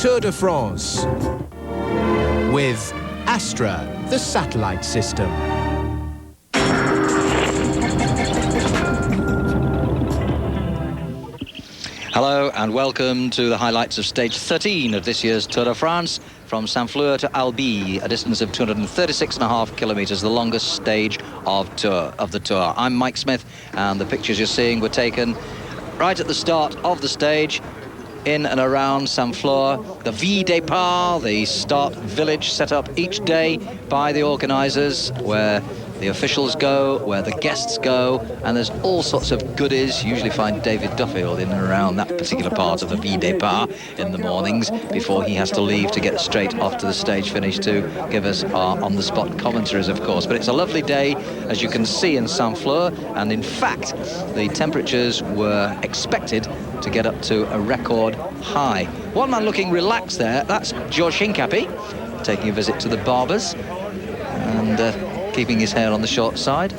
Tour de France with Astra, the satellite system. Hello and welcome to the highlights of stage 13 of this year's Tour de France, from Saint-Flour to Albi, a distance of 236.5 kilometres, the longest stage of the Tour. I'm Mike Smith, and the pictures you're seeing were taken right at the start of the stage in and around Saint-Flour. The Ville Départ, the start village set up each day by the organisers, where the officials go, where the guests go, and there's all sorts of goodies. You usually find David Duffield in and around that particular part of the Ville Départ in the mornings before he has to leave to get straight off to the stage finish to give us our on-the-spot commentaries, of course. But it's a lovely day, as you can see, in Saint-Flour, and in fact, the temperatures were expected to get up to a record high. One man looking relaxed there, that's Georges Hincapie, taking a visit to the barbers, and keeping his hair on the short side.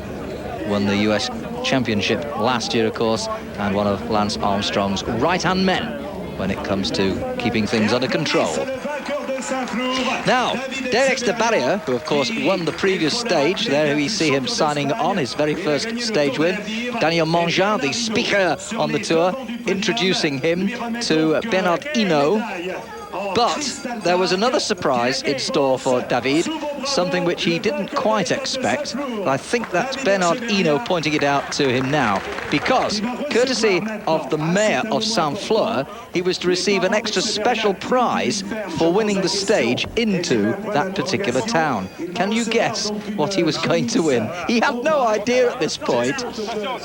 Won the US Championship last year, of course, and one of Lance Armstrong's right-hand men when it comes to keeping things under control. Now, David Duffield, who of course won the previous stage, there we see him signing on his very first stage win. Daniel Mangin, the speaker on the tour, introducing him to Bernard Hinault. But there was another surprise in store for David, something which he didn't quite expect. I think that's Bernard Hinault pointing it out to him now, because, courtesy of the mayor of Saint-Flour, he was to receive an extra special prize for winning the stage into that particular town. Can you guess what he was going to win? He had no idea at this point,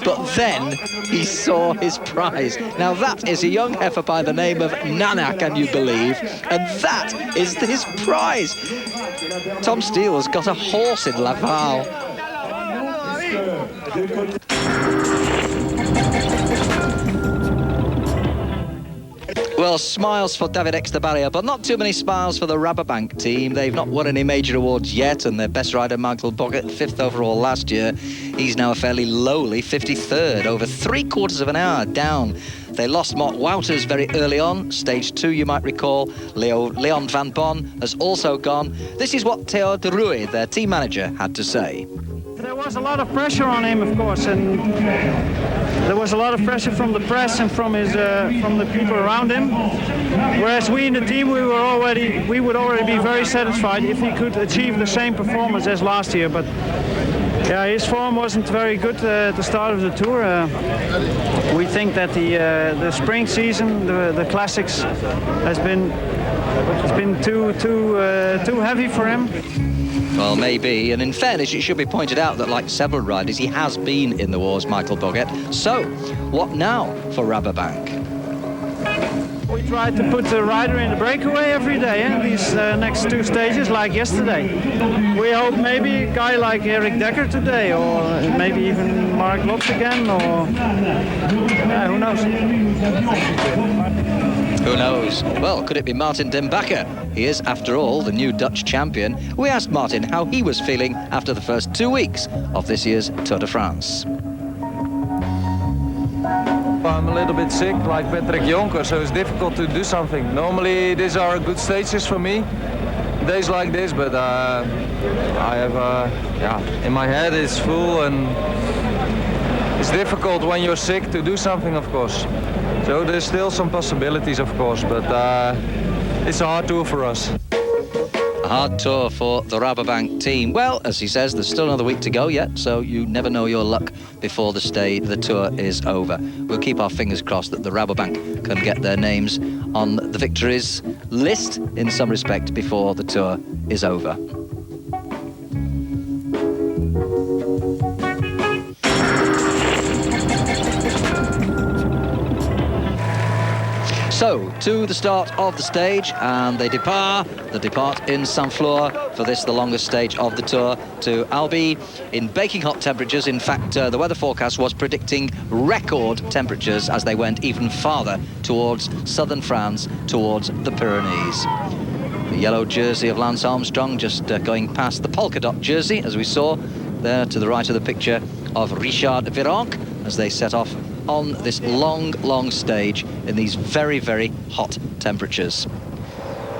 but then he saw his prize. Now that is a young heifer by the name of Nana, can you believe? And that is his prize. Tom Steele's got a horse in Laval. Well, smiles for David Duffield, but not too many smiles for the Rabobank team. They've not won any major awards yet, and their best rider, Michael Boggett, 5th overall last year. He's now a fairly lowly 53rd, over 3/4 of an hour down. They lost Mark Wouters very early on, stage 2, you might recall. Leon van Bon has also gone. This is what Theo de Rooij, their team manager, had to say. There was a lot of pressure on him, of course, and there was a lot of pressure from the press and from the people around him. Whereas we in the team, we would already be very satisfied if he could achieve the same performance as last year. But yeah, his form wasn't very good at the start of the tour. We think that the spring season, the classics, has been too heavy for him. Well, maybe, and in fairness, it should be pointed out that, like several riders, he has been in the wars, Michael Boggett. So, what now for Rabobank? We tried to put the rider in the breakaway every day, these next 2 stages, like yesterday. We hope maybe a guy like Eric Dekker today, or maybe even Mark Lotz again, or who knows? Who knows? Well, could it be Martin Den Bakker? He is, after all, the new Dutch champion. We asked Martin how he was feeling after the first 2 weeks of this year's Tour de France. I'm a little bit sick, like Patrick Jonker, so it's difficult to do something. Normally, these are good stages for me, days like this, but I have, in my head it's full, and it's difficult when you're sick to do something, of course. So there's still some possibilities, of course, but it's a hard tour for us. A hard tour for the Rabobank team. Well, as he says, there's still another week to go yet, so you never know your luck before the tour is over. We'll keep our fingers crossed that the Rabobank can get their names on the victories list in some respect before the tour is over. So, to the start of the stage, and they depart in Saint-Flour for this, the longest stage of the tour, to Albi in baking hot temperatures. In fact, the weather forecast was predicting record temperatures as they went even farther towards southern France, towards the Pyrenees. The yellow jersey of Lance Armstrong just going past the polka dot jersey, as we saw there to the right of the picture of Richard Virenque, as they set off on this long stage in these very, very hot temperatures.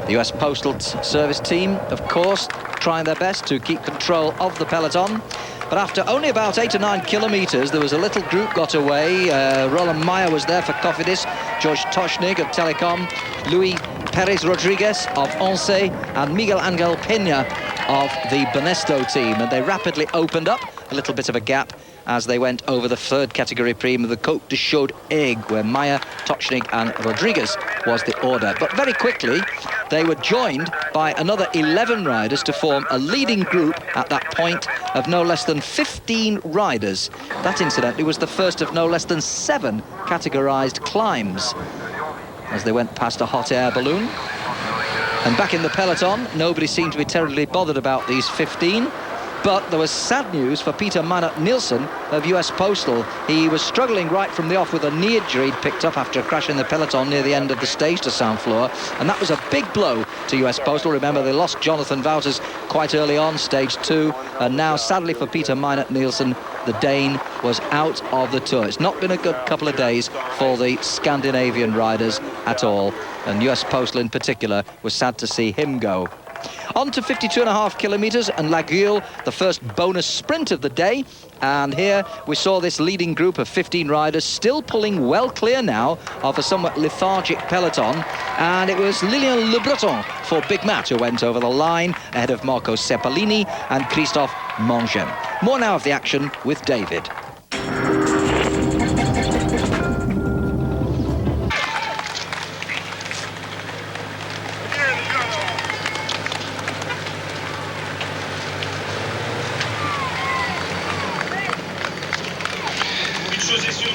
The US Postal Service team, of course, trying their best to keep control of the peloton. But after only about 8 or 9 kilometres, there was a little group got away. Roland Meyer was there for Cofidis, George Toshnig of Telecom, Luis Perez Rodriguez of Once, and Miguel Angel Peña of the Banesto team. And they rapidly opened up a little bit of a gap as they went over the third category prime of the Côte de Chaude Aiguë, where Meyer, Toshnig and Rodriguez was the order. But very quickly, they were joined by another 11 riders to form a leading group at that point of no less than 15 riders. That, incidentally, was the first of no less than 7 categorised climbs as they went past a hot air balloon. And back in the peloton, nobody seemed to be terribly bothered about these 15. But there was sad news for Peter Meinert Nielsen of US Postal. He was struggling right from the off with a knee injury he'd picked up after a crash in the peloton near the end of the stage to Saint-Flour, and that was a big blow to US Postal. Remember, they lost Jonathan Wouters quite early on, stage 2, and now, sadly for Peter Meinert Nielsen, the Dane was out of the Tour. It's not been a good couple of days for the Scandinavian riders at all, and US Postal in particular was sad to see him go. On to 52.5 kilometres and Laguiole, the first bonus sprint of the day. And here we saw this leading group of 15 riders still pulling well clear now of a somewhat lethargic peloton. And it was Lilian Le Breton for Big Matt who went over the line ahead of Marco Cepalini and Christophe Mangem. More now of the action with David.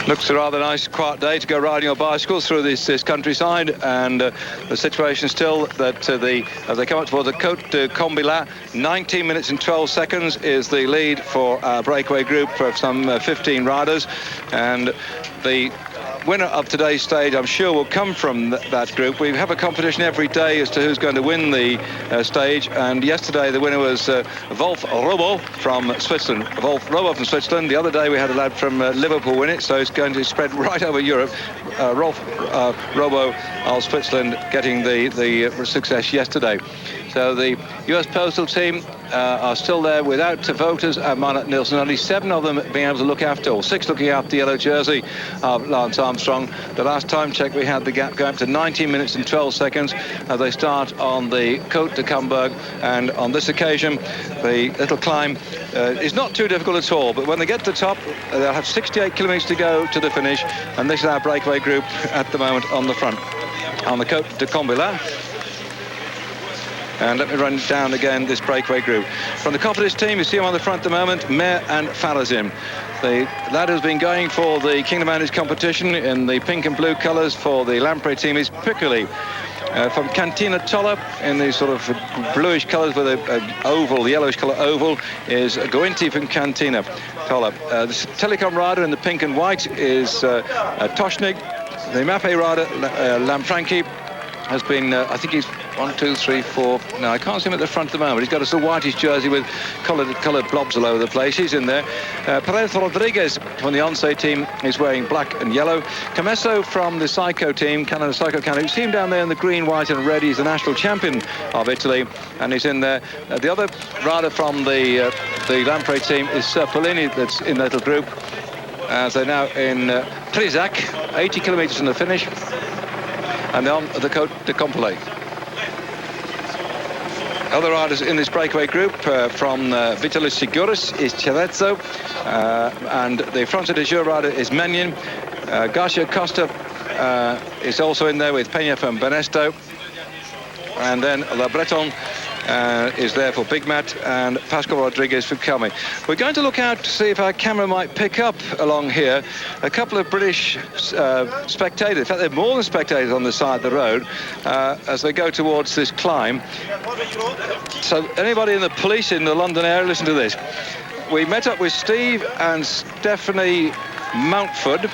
Looks a rather nice, quiet day to go riding your bicycles through this countryside, and the situation still that as they come up toward the Côte de Comblain, 19 minutes and 12 seconds is the lead for our breakaway group of some 15 riders, and the winner of today's stage, I'm sure, will come from that group. We have a competition every day as to who's going to win the stage, and yesterday the winner was Wolf Robo from Switzerland. Wolf Robo from Switzerland. The other day we had a lad from Liverpool win it, so it's going to spread right over Europe. Rolf Robo of Switzerland getting the success yesterday. So the US Postal team are still there without voters and Meinert Nielsen. Only 7 of them being able to look after, or 6 looking after the yellow jersey of Lance Armstrong. The last time check we had the gap going up to 19 minutes and 12 seconds as they start on the Côte de Comblain. And on this occasion, the little climb is not too difficult at all. But when they get to the top, they'll have 68 kilometres to go to the finish. And this is our breakaway group at the moment on the front, on the Côte de Comblain. And let me run down again this breakaway group. From the Cofidis team, you see him on the front at the moment, Mer and Farazim. The lad who's been going for the Kingdom Mounties competition in the pink and blue colours for the Lamprey team is Piccoli. From Cantina Tolla, in these sort of bluish colours with an oval, the yellowish colour oval, is Gointi from Cantina Tolla. The Telecom rider in the pink and white is Toshnig. The Mappe rider, Lamfranchi, has been, I think he's 1, 2, 3, 4. No, I can't see him at the front at the moment. He's got a sort of whitish jersey with coloured blobs all over the place. He's in there. Perez Rodriguez from the Once team is wearing black and yellow. Camesso from the Psycho team, Canada Psycho Canada. You see him down there in the green, white and red. He's the national champion of Italy, and he's in there. The other rider from the Lamprey team is Cepalini, that's in that little group. As they're now in Trizac, 80 kilometres from the finish. And on the Côte de Comblain. Other riders in this breakaway group from Vitalis Seguros is Cerezzo, and the Frontier de Jour rider is Menyon. Garcia Costa is also in there with Peña from Banesto, and then Le Breton is there for Big Matt, and Pascal Rodriguez for Kami. We're going to look out to see if our camera might pick up along here a couple of British spectators. In fact, there are more than spectators on the side of the road as they go towards this climb. So anybody in the police in the London area, listen to this. We met up with Steve and Stephanie Mountford,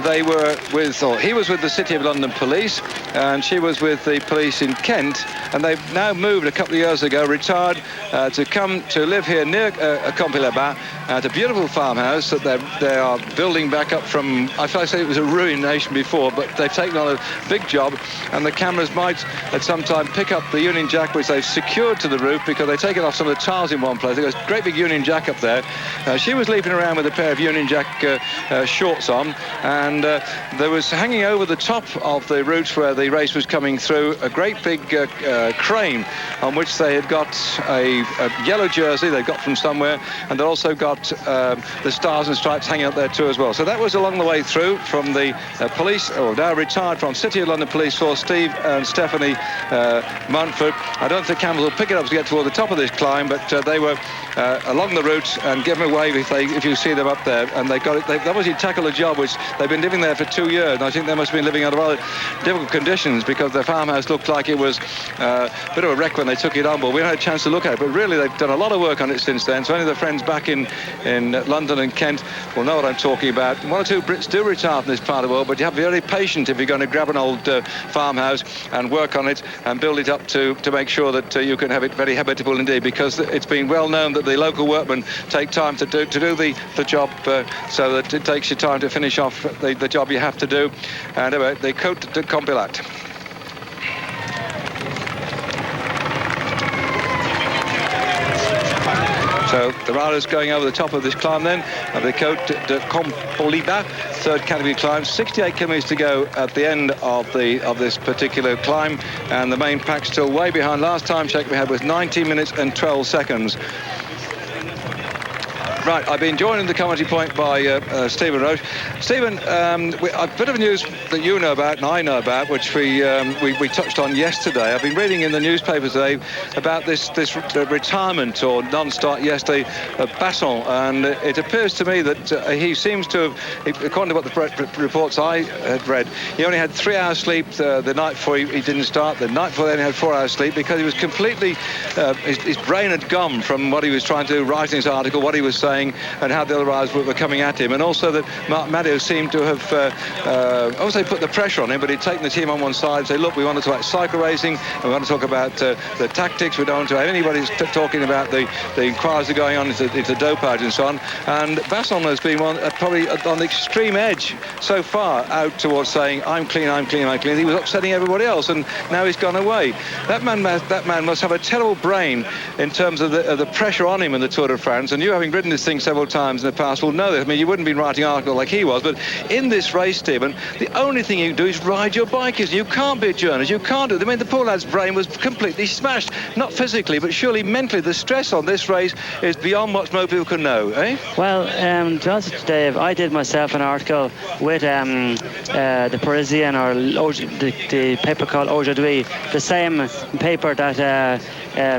they were with, or he was with the City of London Police, and she was with the police in Kent, and they've now moved a couple of years ago, retired, to come to live here near Campi-les-Bains, at a beautiful farmhouse that they are building back up from, I say it was a ruination before, but they've taken on a big job, and the cameras might at some time pick up the Union Jack, which they've secured to the roof because they've taken off some of the tiles in one place. They've got a great big Union Jack up there. She was leaping around with a pair of Union Jack shorts on, and there was hanging over the top of the route where the race was coming through a great big crane on which they had got a yellow jersey they got from somewhere, and they also got the Stars and Stripes hanging up there too as well. So that was along the way through from the police, or now retired from City of London Police Force, Steve and Stephanie Mountford. I don't think cameras will pick it up to get toward the top of this climb, but they were along the route, and give them a wave if you see them up there. And they got it. They obviously tackled a job which they've been living there for 2 years, and I think they must have been living under rather difficult conditions because their farmhouse looked like it was a bit of a wreck when they took it on. But we had a chance to look at it. But really, they've done a lot of work on it since then. So any of the friends back in London and Kent will know what I'm talking about. One or two Brits do retire from this part of the world, but you have to be very patient if you're going to grab an old farmhouse and work on it and build it up to make sure that you can have it very habitable indeed, because it's been well known that the local workmen take time to do the job, so that it takes you time to finish off the job you have to do. And anyway, the Côte de Campilat. So the riders going over the top of this climb then, of the Côte de Campilat, third category climb, 68 kilometres to go at the end of this particular climb, and the main pack still way behind. Last time check we had was 19 minutes and 12 seconds. Right, I've been joined in the commentary point by Stephen Roche. Stephen, a bit of news that you know about and I know about, which we touched on yesterday. I've been reading in the newspapers today about this retirement or non-start yesterday of Basson, and it appears to me that he seems to have, according to what the reports I had read, he only had 3 hours sleep the night before he didn't start. The night before then he had 4 hours sleep because he was completely, his brain had gone from what he was trying to do, writing his article, what he was saying, and how the other riders were coming at him, and also that Mark Madio seemed to have also put the pressure on him, but he'd taken the team on one side and say, look, we want to talk about cycle racing, and we want to talk about the tactics, we don't want to have anybody talking about the inquiries that are going on into dopage and so on. And Basson has been probably on the extreme edge so far, out towards saying, I'm clean, I'm clean, I'm clean. He was upsetting everybody else, and now he's gone away. That man must have a terrible brain in terms of the pressure on him in the Tour de France, and you, having ridden this thing several times in the past, will know that. I mean, you wouldn't have been writing articles like he was, but in this race, Stephen, the only thing you can do is ride your bike. You can't be a journalist. You can't do it. I mean, the poor lad's brain was completely smashed, not physically, but surely mentally. The stress on this race is beyond what most people can know, eh? Well, to be honest with you, Dave, I did myself an article with the Parisien, or the paper called Aujourd'hui, the same paper that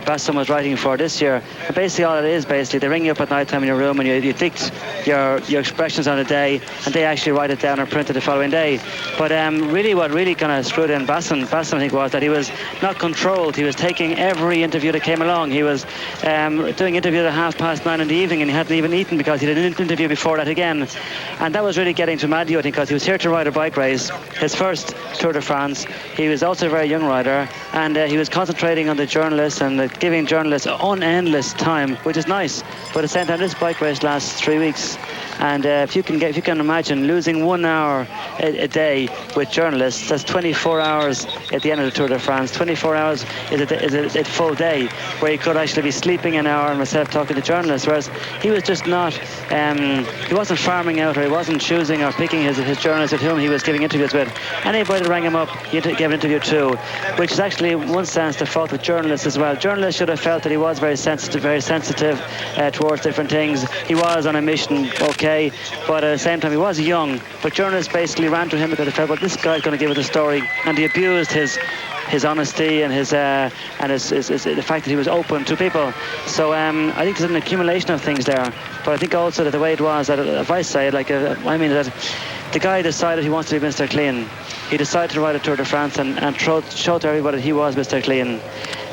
Basson was writing for this year. And basically all it is, they ring you up at night time in your room, and you dict your expressions on a day, and they actually write it down or print it the following day. But really what really kind of screwed in Basson, I think, was that he was not controlled. He was taking every interview that came along. He was doing interviews at 9:30 in the evening, and he hadn't even eaten because he did an interview before that again. And that was really getting to Madio, I think, because he was here to ride a bike race, his first Tour de France. He was also a very young rider, and he was concentrating on the journalists and giving journalists unendless time, which is nice. But at the same time, this bike race lasts 3 weeks, and if you can imagine losing 1 hour a day with journalists, that's 24 hours at the end of the Tour de France. 24 hours is a full day where he could actually be sleeping an hour and myself talking to journalists, whereas he was just not, he wasn't farming out, or he wasn't choosing or picking his journalists with whom he was giving interviews with. Anybody that rang him up, he gave an interview to, which is actually in one sense the fault with journalists as well. Journalists should have felt that he was very sensitive towards different things. He was on a mission, okay, but at the same time he was young, but journalists basically ran to him because they felt, well, this guy's going to give us a story, and he abused his honesty and the fact that he was open to people. So I think there's an accumulation of things there, but I think also that the way it was, that if I say it, that the guy decided he wants to be Mr. Clean. He decided to ride a Tour de France and show to everybody that he was Mr. Clean.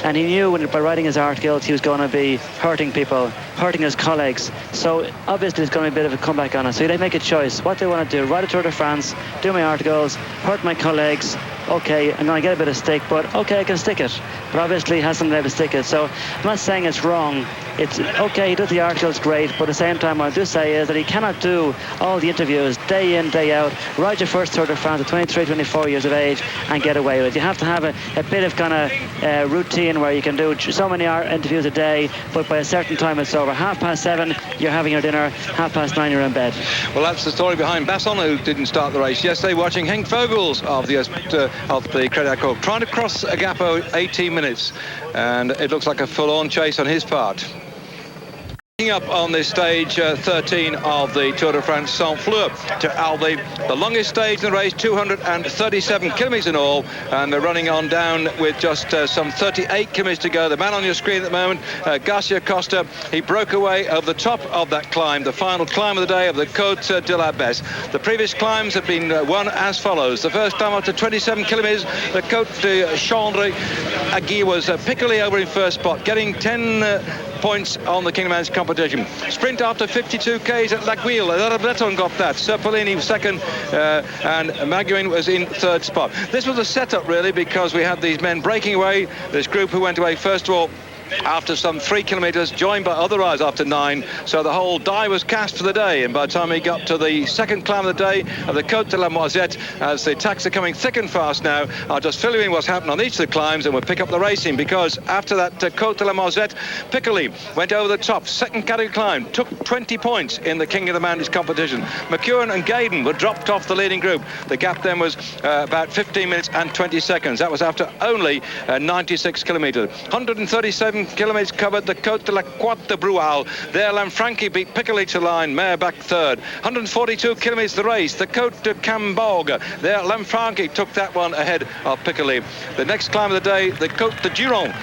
and he knew by writing his articles he was going to be hurting people, hurting his colleagues. So obviously there's going to be a bit of a comeback on it. So they make a choice. What they want to do: write a Tour de France, do my articles, hurt my colleagues. Okay, I'm going to get a bit of stick, but okay, I can stick it. But obviously he hasn't been able to stick it. So I'm not saying it's wrong. It's okay, he does the articles great, but at the same time what I do say is that he cannot do all the interviews day in, day out, ride your first Tour de France at 23, 24 years of age and get away with it. You have to have a bit of kind of routine where you can do so many interviews a day, but by a certain time it's over. 7:30 you're having your dinner, 9:30 you're in bed. Well, that's the story behind Basson, who didn't start the race yesterday, watching Henk Vogels of the Crédit Agricole trying to cross a gap of 18 minutes, and it looks like a full-on chase on his part. Up on this stage 13 of the Tour de France, Saint-Fleur to Albi, the longest stage in the race, 237 kilometres in all, and they're running on down with just some 38 kilometres to go. The man on your screen at the moment, Garcia Costa, he broke away over the top of that climb, the final climb of the day of the Côte de la Besse. The previous climbs have been won as follows. The first climb up to 27 kilometres, the Côte de Chandre, Agui was Piccoli over in first spot, getting 10 points on the Kingman's competition. Sprint after 52 Ks at L'Aiguille. Breton got that. Serpellini was second, and Maguin was in third spot. This was a setup, really, because we had these men breaking away. This group who went away, first of all, after some 3 kilometres, joined by other riders after 9, so the whole die was cast for the day. And by the time he got to the second climb of the day of the Côte de la Moisette, as the attacks are coming thick and fast now, I'll just fill you in what's happened on each of the climbs, and we'll pick up the racing, because after that Côte de la Moisette, Piccoli went over the top, second category climb, took 20 points in the King of the Mountains competition. McEwen and Gaydon were dropped off the leading group. The gap then was about 15 minutes and 20 seconds. That was after only 96 kilometres. 137 kilometres covered the Côte de la Croix de Brual. There Lanfranchi beat Piccoli to line, Mayer back third. 142 kilometres the race, the Côte de Camborgue. There Lanfranchi took that one ahead of Piccoli. The next climb of the day, the Côte de Giron.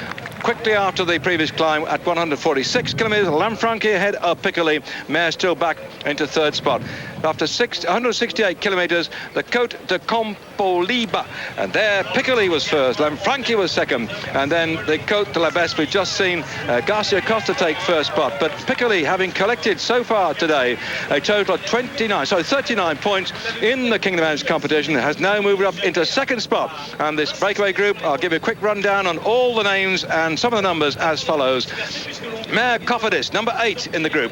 Quickly after the previous climb at 146 kilometres, Lanfranchi ahead of Piccoli, Mayer still back into third spot. After 168 kilometres, the Côte de Compoliba, and there Piccoli was first, Lanfranchi was second, and then the Côte de la Besse, we've just seen Garcia Costa take first spot, but Piccoli, having collected so far today a total of 39 points in the King of the Mountains competition, has now moved up into second spot. And this breakaway group, I'll give you a quick rundown on all the names and some of the numbers as follows. Mayer Cofidis, number 8 in the group.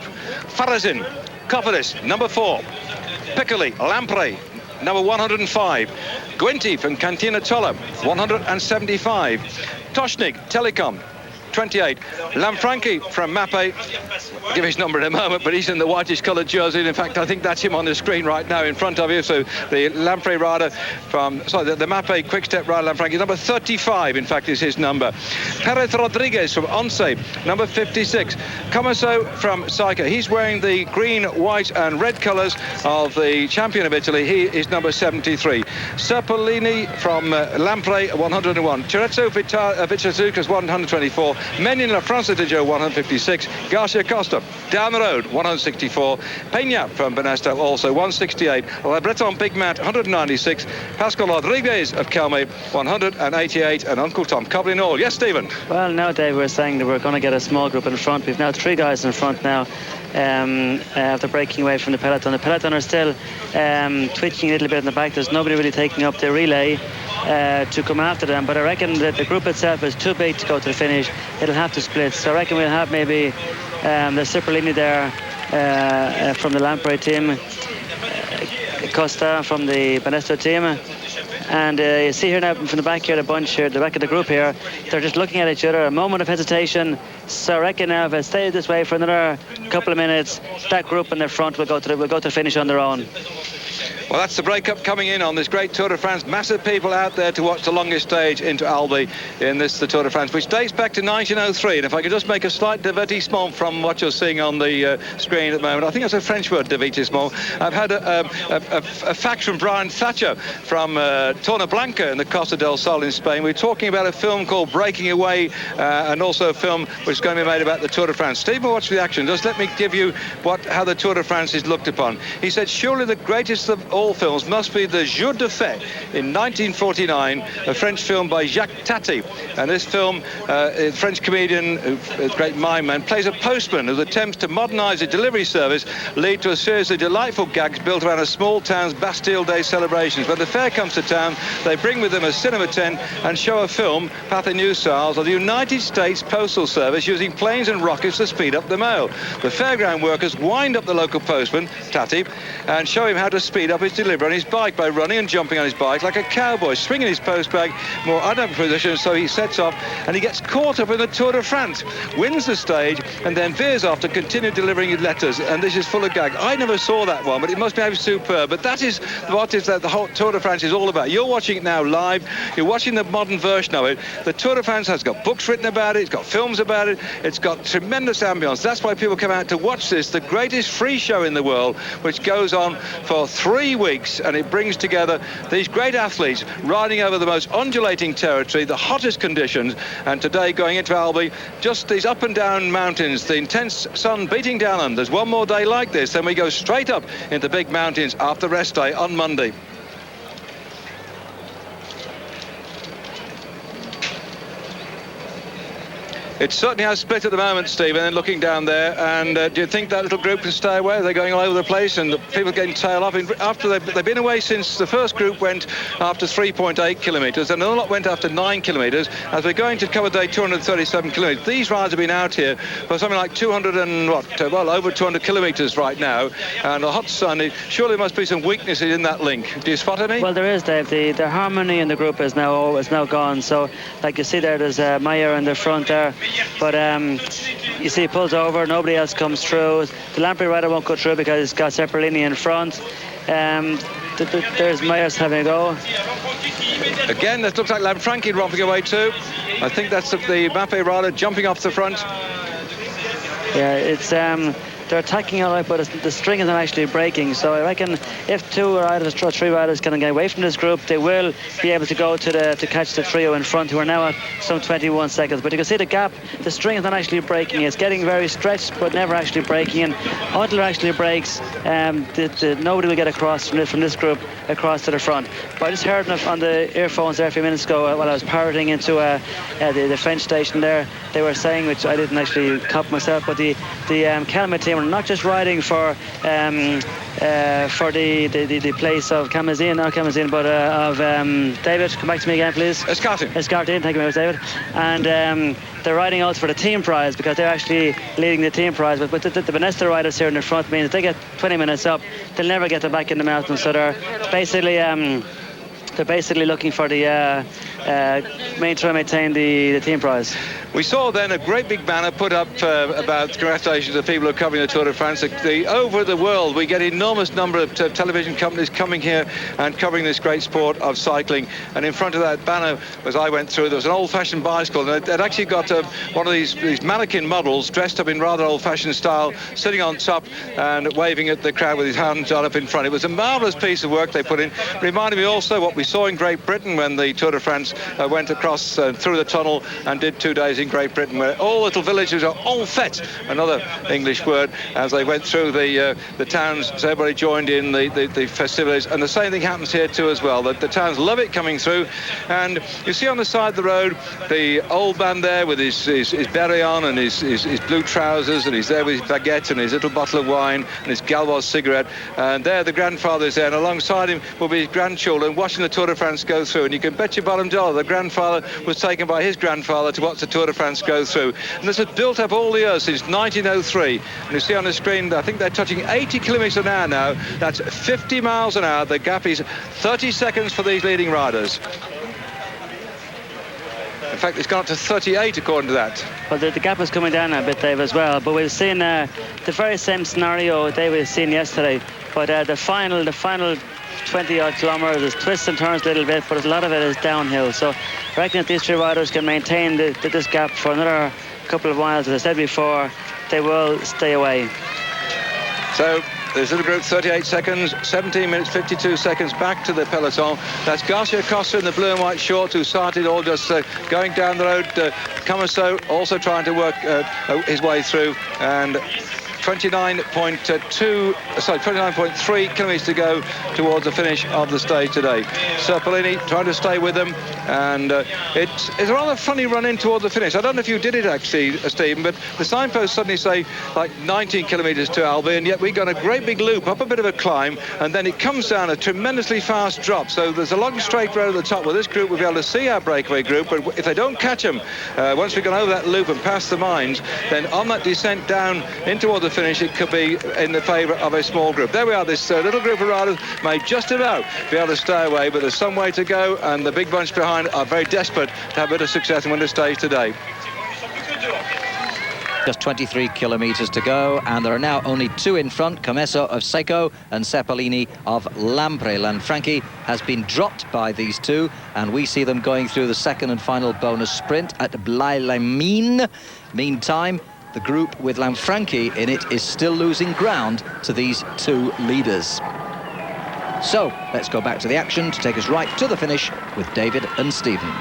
Farazin, Cofidis, number 4. Piccoli, Lampre, number 105. Guinty from Cantina Tolla, 175. Toshnik, Telecom, 28. Lanfranchi from Mappe, I'll give his number in a moment, but he's in the whitish coloured jersey. And in fact, I think that's him on the screen right now in front of you. So the Lampre rider the Mappe quick-step rider Lanfranchi, number 35, in fact, is his number. Perez Rodriguez from Once, number 56. Comaso from Saika, he's wearing the green, white and red colours of the champion of Italy. He is number 73. Serpellini from Lampre, 101. Cerezzo Viciazucas, 124. Menin La France de Joe, 156. Garcia Costa down the road, 164. Peña from Benesto, also 168. Le Breton Big Mat, 196. Pascal Rodriguez of Calme, 188. And Uncle Tom Coblin all. Yes, Stephen? Well, now, Dave, we're saying that we're going to get a small group in front. We've now 3 guys in front now. After breaking away from the peloton. The peloton are still twitching a little bit in the back. There's nobody really taking up the relay to come after them, but I reckon that the group itself is too big to go to the finish. It'll have to split, so I reckon we'll have maybe the Cipollini there from the Lampre team, Costa from the Benesto team. And you see here now from the back here, the bunch here, the back of the group here, they're just looking at each other, a moment of hesitation. So I reckon now if it stays this way for another couple of minutes, that group in the front will go to the finish on their own. Well, that's the breakup coming in on this great Tour de France. Massive people out there to watch the longest stage into Albi in the Tour de France, which dates back to 1903. And if I could just make a slight divertissement from what you're seeing on the screen at the moment, I think it's a French word, divertissement. I've had a fact from Brian Thatcher from Torreblanca in the Costa del Sol in Spain. We're talking about a film called Breaking Away, and also a film which is going to be made about the Tour de France. Stephen, what's the action? Just let me give you how the Tour de France is looked upon. He said, surely the greatest of all films must be The Jour de Fête in 1949, a French film by Jacques Tati. And this film, a French comedian, a great mime man, plays a postman whose attempts to modernise the delivery service lead to a series of delightful gags built around a small town's Bastille Day celebrations. When the fair comes to town, they bring with them a cinema tent and show a film, Pathé New Styles, of the United States Postal Service using planes and rockets to speed up the mail. The fairground workers wind up the local postman, Tati, and show him how to speed up his delivery on his bike by running and jumping on his bike like a cowboy, swinging his post bag more unable position, so he sets off and he gets caught up in the Tour de France, wins the stage and then veers off to continue delivering his letters, and this is full of gag. I never saw that one, but it must be superb. But that is what is that the whole Tour de France is all about. You're watching it now live, you're watching the modern version of it. The Tour de France has got books written about it, it's got films about it, it's got tremendous ambience. That's why people come out to watch this, the greatest free show in the world, which goes on for 3 weeks, and it brings together these great athletes riding over the most undulating territory, the hottest conditions, and today going into Albi, just these up and down mountains, the intense sun beating down on. There's one more day like this, then we go straight up into big mountains after rest day on Monday. It certainly has split at the moment, Stephen, and looking down there. And do you think that little group can stay away? They're going all over the place and the people getting tailed off. After they've been away since the first group went after 3.8 kilometres and another lot went after 9 kilometres. As we're going to cover day 237 kilometres, these riders have been out here for something like 200 and well, over 200 kilometres right now. And the hot sun, surely must be some weaknesses in that link. Do you spot any? Well, there is, Dave. The harmony in the group is now gone. So, like you see there's Meyer in the front there. But you see he pulls over, nobody else comes through. The Lamprey rider won't go through because he's got Separolini in front. There's Myers having a go. Again, that looks like Lanfranchi romping away too. I think that's the Mappe rider jumping off the front. Yeah, it's they're attacking all right, but the string is not actually breaking. So I reckon if 2 riders or 3 riders can get away from this group, they will be able to go to catch the trio in front, who are now at some 21 seconds. But you can see the gap, the string is not actually breaking. It's getting very stretched, but never actually breaking. And until it actually breaks, nobody will get across from this group across to the front. But I just heard on the earphones there a few minutes ago while I was parroting into the French station there. They were saying, which I didn't actually cop myself, but the Calumet team are not just riding for the place of Camazin, not Camazin, but of David. Come back to me again, please. Escartin. Thank you very much, David. And they're riding also for the team prize because they're actually leading the team prize. But the Benesta riders here in the front means if they get 20 minutes up, they'll never get them back in the mountains. So they're basically looking for the maintain the team prize. We saw then a great big banner put up about congratulations to the people who are covering the Tour de France. Over the world, we get enormous number of television companies coming here and covering this great sport of cycling. And in front of that banner, as I went through, there was an old-fashioned bicycle. And it actually got one of these mannequin models dressed up in rather old-fashioned style, sitting on top and waving at the crowd with his hands on up in front. It was a marvellous piece of work they put in. It reminded me also what we saw in Great Britain when the Tour de France went across through the tunnel and did 2 days in Great Britain, where all little villages are en fête, another English word, as they went through the towns, so everybody joined in the festivities. And the same thing happens here too as well, that the towns love it coming through. And you see on the side of the road the old man there with his beret on and his blue trousers, and he's there with his baguette and his little bottle of wine and his Gauloise cigarette, and there the grandfather is there, and alongside him will be his grandchildren watching the Tour de France go through. And you can bet your bottom dollar the grandfather was taken by his grandfather to watch the Tour de France go through. And this has built up all the years since 1903. And you see on the screen, I think they're touching 80 kilometres an hour now. That's 50 miles an hour. The gap is 30 seconds for these leading riders. In fact, it's gone up to 38 according to that. Well, the gap is coming down a bit, Dave, as well. But we've seen the very same scenario David seen yesterday. But the final 20-odd kilometres is twists and turns a little bit, but a lot of it is downhill. So I reckon if these 3 riders can maintain this gap for another couple of miles, as I said before, they will stay away. So this little group, 38 seconds, 17 minutes, 52 seconds back to the peloton. That's Garcia Costa in the blue and white shorts, who started all just going down the road. Camaso also trying to work his way through, and 29.3 kilometres to go towards the finish of the stage today. Serpellini trying to stay with them, and it's a rather funny run in towards the finish. I don't know if you did it actually, Stephen, but the signposts suddenly say like 19 kilometres to Albi, and yet we got a great big loop up a bit of a climb, and then it comes down a tremendously fast drop. So there's a long straight road at the top where this group will be able to see our breakaway group, but if they don't catch them, once we've gone over that loop and past the mines, then on that descent down in toward the finish, it could be in the favour of a small group. There we are, this little group of riders may just about be able to stay away, but there's some way to go, and the big bunch behind are very desperate to have a bit of success and win the stage today. Just 23 kilometres to go, and there are now only two in front, Comesso of Seco and Serpellini of Lampre. Lanfranchi has been dropped by these two, and we see them going through the second and final bonus sprint at Blaye-les-Mines. Meantime, the group with Lanfranchi in it is still losing ground to these two leaders. So, let's go back to the action to take us right to the finish with David and Stephen.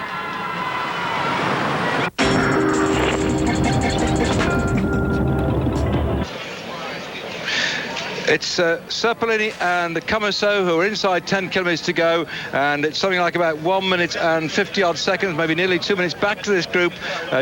It's Serpellini and Comesso who are inside 10 kilometres to go, and it's something like about 1 minute and 50-odd seconds, maybe nearly 2 minutes back to this group,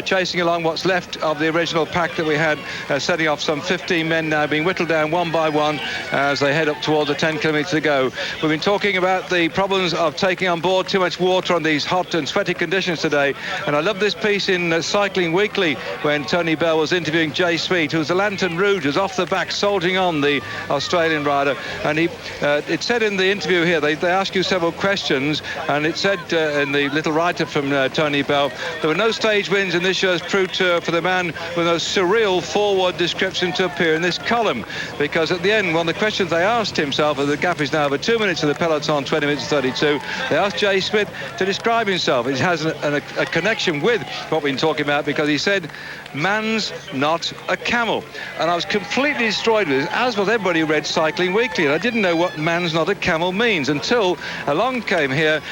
chasing along what's left of the original pack that we had, setting off some 15 men now, being whittled down one by one as they head up towards the 10 kilometres to go. We've been talking about the problems of taking on board too much water on these hot and sweaty conditions today, and I love this piece in Cycling Weekly when Tony Bell was interviewing Jay Sweet, who's the Lantern Rouge, who's off the back soldiering on the Australian rider, and it said in the interview here, they ask you several questions, and it said in the little write-up from Tony Bell, there were no stage wins in this year's Pro Tour for the man with those surreal forward description to appear in this column, because at the end, one of the questions they asked himself, and the gap is now over 2 minutes to the peloton, 20 minutes 32, they asked Jay Smith to describe himself. It has a connection with what we've been talking about, because he said, man's not a camel, and I was completely destroyed with this, as was everybody who read Cycling Weekly, and I didn't know what man's not a camel means until along came here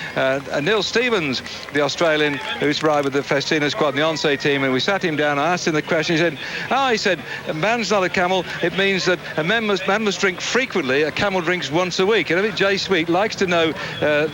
Neil Stevens, the Australian who's riding with the Festina squad and the Onse team, and we sat him down. I asked him the question. He said, man's not a camel. It means that a man must drink frequently. A camel drinks once a week. And I think Jay Sweet likes to know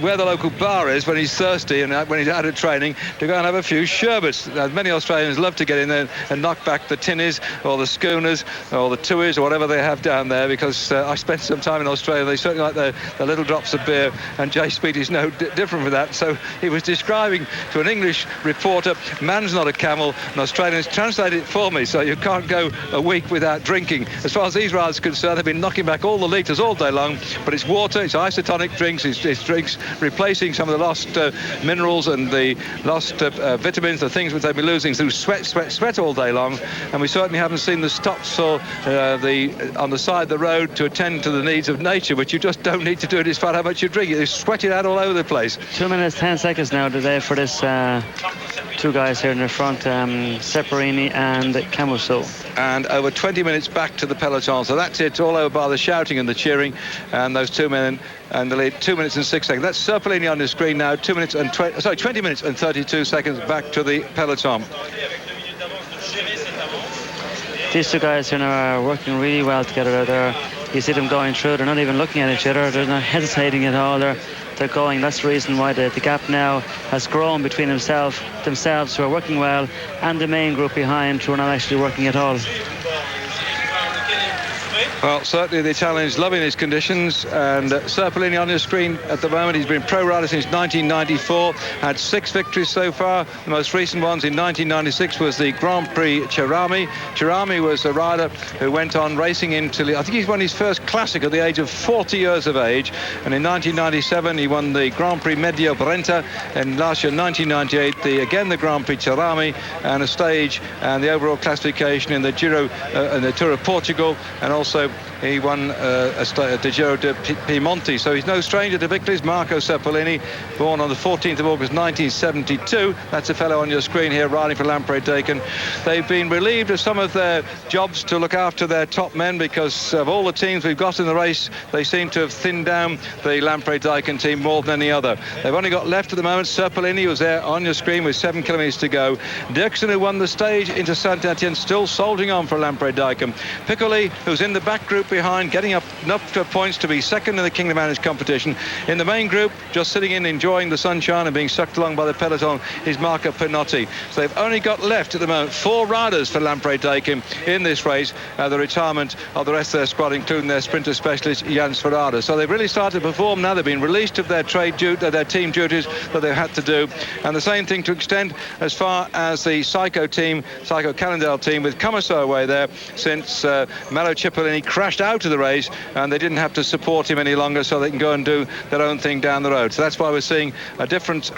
where the local bar is when he's thirsty and when he's out of training to go and have a few sherbets. Many Australians love to get in there and knock back the tinnies or the schooners or the tuis or whatever they have down there, because I spent some time in Australia. They certainly like the little drops of beer, and Jay Speed is no different from that. So he was describing to an English reporter, man's not a camel, and Australians translated it for me, so you can't go a week without drinking. As far as these riders are concerned, they've been knocking back all the litres all day long, but it's water, it's isotonic drinks, it's drinks replacing some of the lost minerals and the lost vitamins, the things which they've been losing through sweat all day long. And we certainly haven't seen the stops or on the side of the road to attend to the needs of nature, which you just don't need to do despite how much you drink. It's sweating out all over the place. 2 minutes 10 seconds now today for this two guys here in the front, Serpellini and Comesso. And over 20 minutes back to the peloton. So that's it, all over by the shouting and the cheering, and those 2 men and the lead, 2 minutes and 6 seconds. That's Serpellini on the screen now, 20 minutes and 32 seconds back to the peloton. These two guys here are working really well together out there. You see them going through, they're not even looking at each other, they're not hesitating at all, they're going. That's the reason why the gap now has grown between themselves who are working well and the main group behind who are not actually working at all. Well, certainly the Italians loving these conditions, and Serpellini on your screen at the moment. He's been pro rider since 1994, had 6 victories so far. The most recent ones in 1996 was the Grand Prix Cerami. Cerami was a rider who went on racing into, I think he's won his first classic at the age of 40 years of age, and in 1997 he won the Grand Prix Medio Brenta, and last year 1998 again the Grand Prix Cerami, and a stage and the overall classification in the Giro and the Tour of Portugal, and also he won the Giro de Piemonte, so he's no stranger to victories. Marco Serpellini, born on the 14th of August 1972. That's a fellow on your screen here riding for Lamprey-Dakin. They've been relieved of some of their jobs to look after their top men because of all the teams we've got in the race. They seem to have thinned down the Lamprey-Dakin team more than any other. They've only got left at the moment Serpellini, who's there on your screen with 7 kilometres to go. Dirksen, who won the stage into Saint-Etienne, still soldiering on for Lamprey-Dakin. Piccoli, who's in the back group behind, getting up enough points to be second in the Kingdom Managed competition. In the main group, just sitting in, enjoying the sunshine and being sucked along by the peloton, is Marco Pinotti. So they've only got left at the moment 4 riders for Lamprey-Dakin in this race. The retirement of the rest of their squad, including their sprinter specialist Jan Sverada. So they've really started to perform now. They've been released of their their team duties that they've had to do, and the same thing to extend as far as the Psycho Cannondale team, with Comesaut away there since Mauro Cipollini crashed out of the race, and they didn't have to support him any longer, so they can go and do their own thing down the road. So that's why we're seeing a different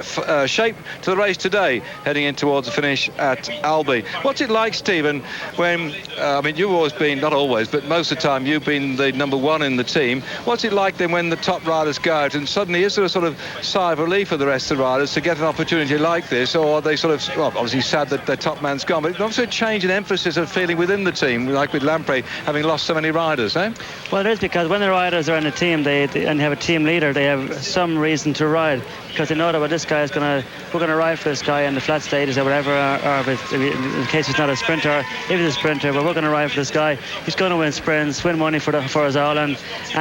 shape to the race today, heading in towards the finish at Albi. What's it like, Stephen, when I mean, you've always been, not always, but most of the time you've been the number one in the team. What's it like then when the top riders go out, and suddenly is there a sort of sigh of relief for the rest of the riders to get an opportunity like this, or are they sort of, well, obviously sad that their top man's gone, but also a change in emphasis of feeling within the team, like with Lamprey having lost so many riders, eh? Well, it is, because when the riders are in a team and have a team leader, they have some reason to ride, because they know that, well, this guy is we're going to ride for this guy in the flat stages or whatever, or if in case he's not a sprinter, if he's a sprinter, well, we're going to ride for this guy. He's going to win sprints, win money for us all, and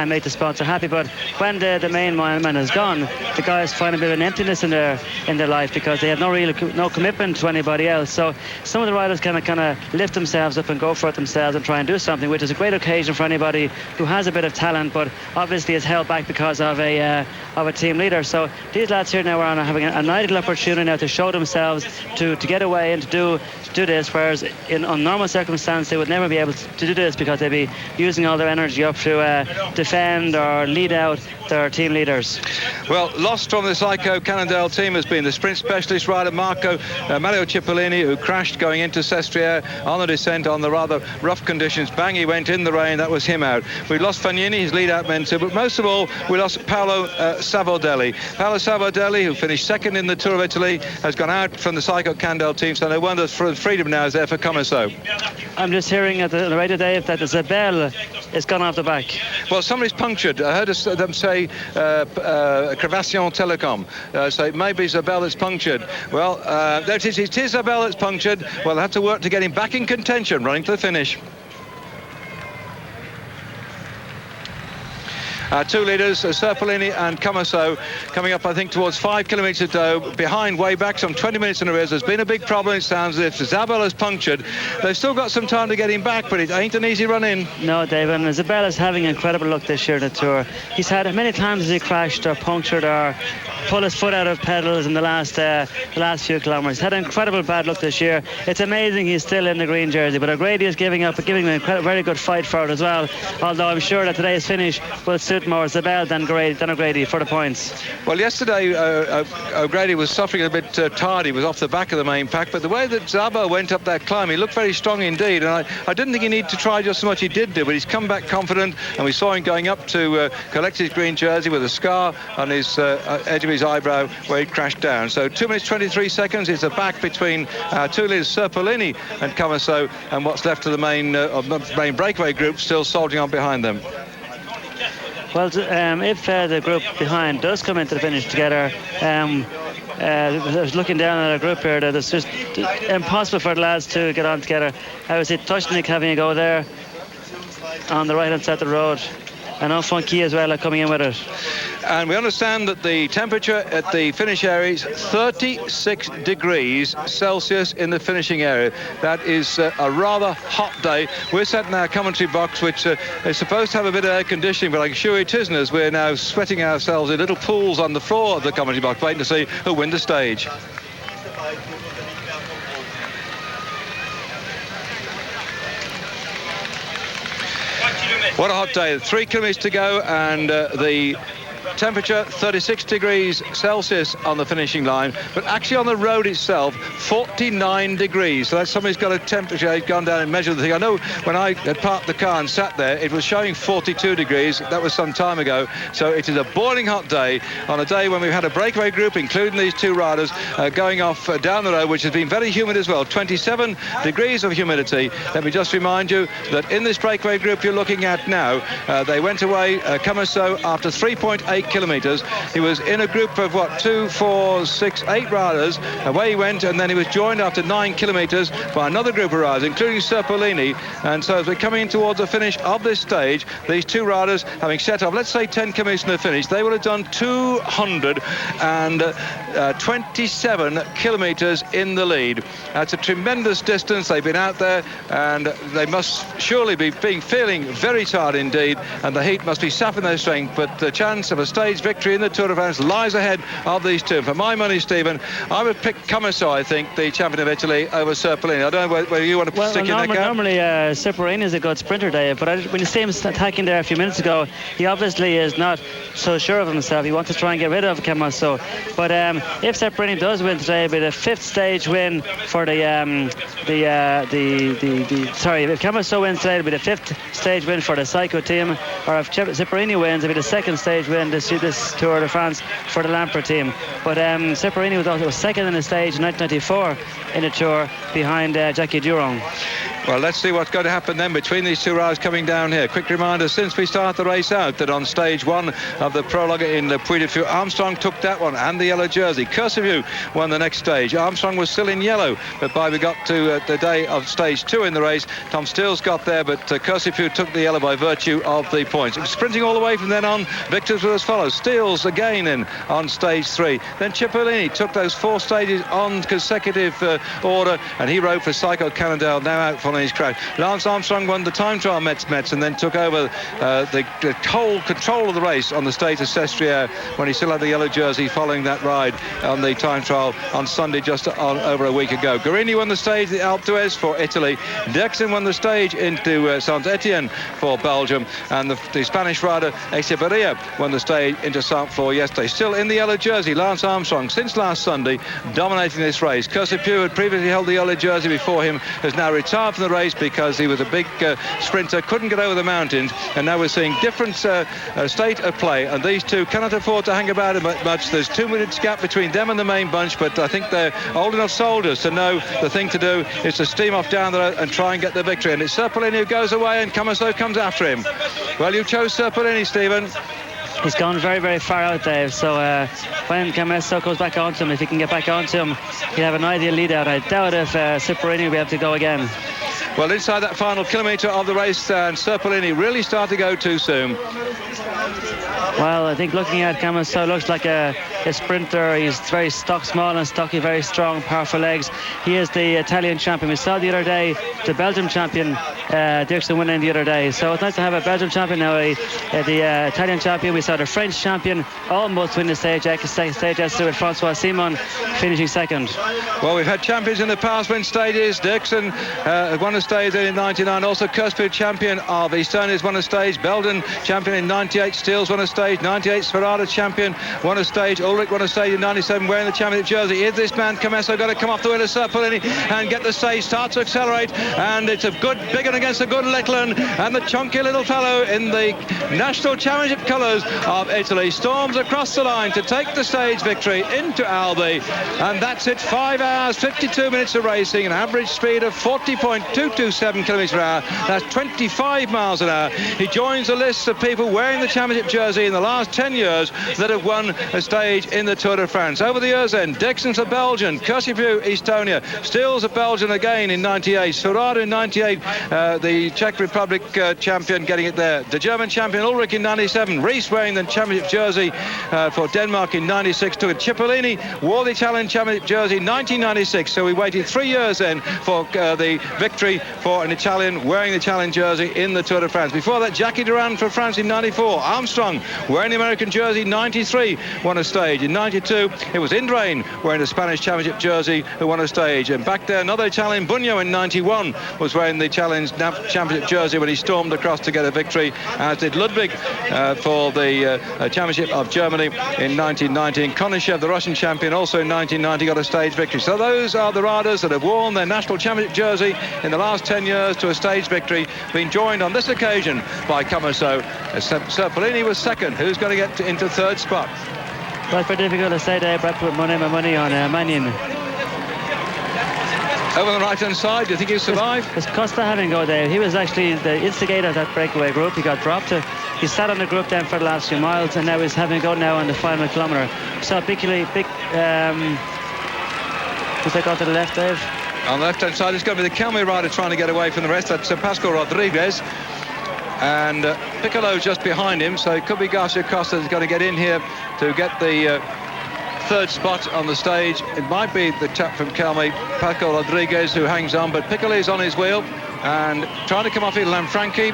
make the sponsor happy. But when the main man is gone, the guys find a bit of an emptiness in their life, because they have no commitment to anybody else. So some of the riders kind of lift themselves up and go for it themselves and try and do something, which is a great occasion for anybody who has a bit of talent, but obviously is held back because of a team leader. So these lads here now are having an ideal opportunity now to show themselves, to get away and to do this, whereas on normal circumstances they would never be able to do this, because they'd be using all their energy up to defend or lead out their team leaders. Well, lost from the Psycho Cannondale team has been the sprint specialist rider Mauro Cipollini, who crashed going into Sestriere on the descent on the rather rough conditions. Bang, he went in the rain. That was him out. We lost Fagnini, his lead-out men too, but most of all, we lost Paolo Savordelli. Paolo Savordelli, who finished second in the Tour of Italy, has gone out from the Psycho Cannondale team, so no wonder Freedom now is there for Comesaut. I'm just hearing at the radio, Dave, that the Zabel is gone off the back. Well, somebody's punctured. I heard them say Crevation Telecom. So maybe Zabel that's punctured. Well, there it is. It is Zabel that's punctured. Well, they'll have to work to get him back in contention, running to the finish. Two leaders, Serpellini and Comesaut, coming up, I think, towards 5 kilometres behind, way back, some 20 minutes in arrears. There's been a big problem. It sounds as if Zabel has punctured. They've still got some time to get him back, but it ain't an easy run in. No, Dave, and Zabel is having incredible luck this year in the Tour. He's had many times as he crashed or punctured or pulled his foot out of pedals in the last few kilometres. He's had incredible bad luck this year. It's amazing he's still in the green jersey, but O'Grady is giving him a very good fight for it as well, although I'm sure that today's finish will suit more Zabel than O'Grady for the points. Well, yesterday O'Grady was suffering a bit tired. He was off the back of the main pack, but the way that Zabel went up that climb, he looked very strong indeed, and I didn't think he needed to try just as much he did do, but he's come back confident, and we saw him going up to collect his green jersey with a scar on his edge of his eyebrow where he crashed down. So 2 minutes 23 seconds is a back between two leaders, Serpellini and Comesaut, and what's left of the main breakaway group still soldiering on behind them. Well, if the group behind does come into the finish together, I was looking down at our group here, that it's just impossible for the lads to get on together. I was Toshnik having a go there on the right hand side of the road, and Fonky as well are coming in with it. And we understand that the temperature at the finish area is 36 degrees Celsius in the finishing area. That is a rather hot day. We're sat in our commentary box, which is supposed to have a bit of air conditioning, but I'm sure it isn't, as we're now sweating ourselves in little pools on the floor of the commentary box, waiting to see who'll win the stage. What a hot day. 3 kilometres to go, and the temperature 36 degrees Celsius on the finishing line, but actually on the road itself 49 degrees. So that's somebody's got a temperature. He's gone down and measured the thing. I know when I had parked the car and sat there, it was showing 42 degrees. That was some time ago. So it is a boiling hot day, on a day when we've had a breakaway group, including these two riders, going off down the road, which has been very humid as well. 27 degrees of humidity. Let me just remind you that in this breakaway group you're looking at now, they went away, Camasso, after 3.8 kilometres. He was in a group of, 2, 4, 6, 8 riders. Away he went, and then he was joined after 9 kilometres by another group of riders, including Serpolini. And so as we're coming in towards the finish of this stage, these two riders, having set off, let's say 10 kilometres from the finish, they would have done 227 kilometres in the lead. That's a tremendous distance. They've been out there, and they must surely be feeling very tired indeed, and the heat must be sapping their strength. But the chance of a stage victory in the Tour de France lies ahead of these two. For my money, Stephen, I would pick Camasso, I think, the champion of Italy, over Serpolini. I don't know whether you want to stick your neck out. Normally, Serpolini is a good sprinter, Dave, but when you see him attacking there a few minutes ago, he obviously is not so sure of himself. He wants to try and get rid of Camasso. But if Serpolini does win today, it'll be the 5th stage win for if Camasso wins today, it'll be the 5th stage win for the Psycho team, or if Serpolini wins, it'll be the 2nd stage win this Tour de France for the Lampre team. But Serpolini was also second in the stage in 1994 in the Tour, behind Jackie Durand. Well, let's see what's going to happen then between these two riders coming down here. Quick reminder, since we start the race out, that on stage 1 of the prologue in the Puy de Fou, Armstrong took that one and the yellow jersey. Cursivu won the next stage. Armstrong was still in yellow, but by we got to the day of stage 2 in the race, Tom Stills got there, but Cursivu took the yellow by virtue of the points. It was sprinting all the way from then on. Victors were as follows. Stills again in on stage 3. Then Cipollini took those 4 stages on consecutive order, and he rode for Psycho Cannondale, now out following his crash. Lance Armstrong won the time trial Metz, and then took over the whole control of the race on the stage of Sestriere when he still had the yellow jersey, following that ride on the time trial on Sunday just over a week ago. Guarini won the stage, the Alpe d'Huez for Italy. Dexon won the stage into Saint-Etienne for Belgium, and the Spanish rider Echeverria won the stage into Saint-Flour yesterday. Still in the yellow jersey, Lance Armstrong, since last Sunday, dominating this race. Cursivu had previously held the yellow jersey before him, has now retired from the race because he was a big sprinter, couldn't get over the mountains, and now we're seeing different state of play, and these two cannot afford to hang about much. There's 2 minutes gap between them and the main bunch, but I think they're old enough soldiers to know the thing to do is to steam off down the road and try and get the victory. And it's Serpolini who goes away, and Camasso comes after him. Well, you chose Serpolini, Stephen. He's gone very, very far out, Dave. So when Camasso goes back onto him, if he can get back onto him, he'll have an ideal lead out. I doubt if Serpolini will be able to go again. Well, inside that final kilometre of the race, and Serpolini really started to go too soon. Well, I think looking at Camasso, looks like a sprinter. He's very small and stocky, very strong, powerful legs. He is the Italian champion. We saw the other day the Belgium champion, Dirksen, winning the other day. So it's nice to have a Belgium champion now, the Italian champion. We saw the French champion almost win the stage yesterday with Francois Simon finishing second. Well, we've had champions in the past win stages. Dirksen won a stage in 99. Also, Kurspeed, champion of Estonia, won a stage. Belden champion in 98. Stills won a stage. 98. Sferrada champion, won a stage. Ulrich won a stage in 97, wearing the championship jersey. Is this man Camasso got to come off the wheel of Serpolini and get the stage, start to accelerate, and it's a good big one against a good little one, and the chunky little fellow in the national championship colours of Italy storms across the line to take the stage victory into Albi, and that's it. 5 hours 52 minutes of racing, an average speed of 40.227 kilometres per hour. That's 25 miles an hour. He joins a list of people wearing the championship jersey in the last 10 years that have won a stage in the Tour de France. Over the years then, Dixon's a Belgian, Cursivu, Estonia, Stills a Belgian again in 98, Sferrada in 98, the Czech Republic champion getting it there, the German champion Ulrich in 97, Rees wearing the championship jersey for Denmark in 96, took it. Cipollini wore the Italian championship jersey in 1996, so we waited 3 years then for the victory for an Italian wearing the Italian jersey in the Tour de France. Before that, Jackie Durand for France in 94, Armstrong wearing the American jersey 93, won a stage. stage. In 92, it was Indurain wearing a Spanish Championship jersey who won a stage. And back there, another Italian, Bugno, in 91 was wearing the Challenge Championship jersey when he stormed across to get a victory, as did Ludwig for the Championship of Germany in 1990. And Konishev, the Russian champion, also in 1990 got a stage victory. So those are the riders that have worn their national championship jersey in the last 10 years to a stage victory, being joined on this occasion by Camaso. Serpellini was second. Who's going to get into third spot? Well, it's very difficult to say there, but I put my money on Mannion. Over on the right-hand side, do you think he'll survive? It's Costa having go there. He was actually the instigator of that breakaway group. He got dropped. He sat on the group then for the last few miles, and now he's having go now on the final kilometre. So who's that got to the left, Dave? On the left-hand side, it's going to be the Kelme rider trying to get away from the rest. That's Pascal Rodriguez. And Piccolo's just behind him, so it could be Garcia Costa that's going to get in here to get the third spot on the stage. It might be the chap from Kelme, Pascal Rodriguez, who hangs on, but Piccolo's on his wheel and trying to come off Lanfranchi.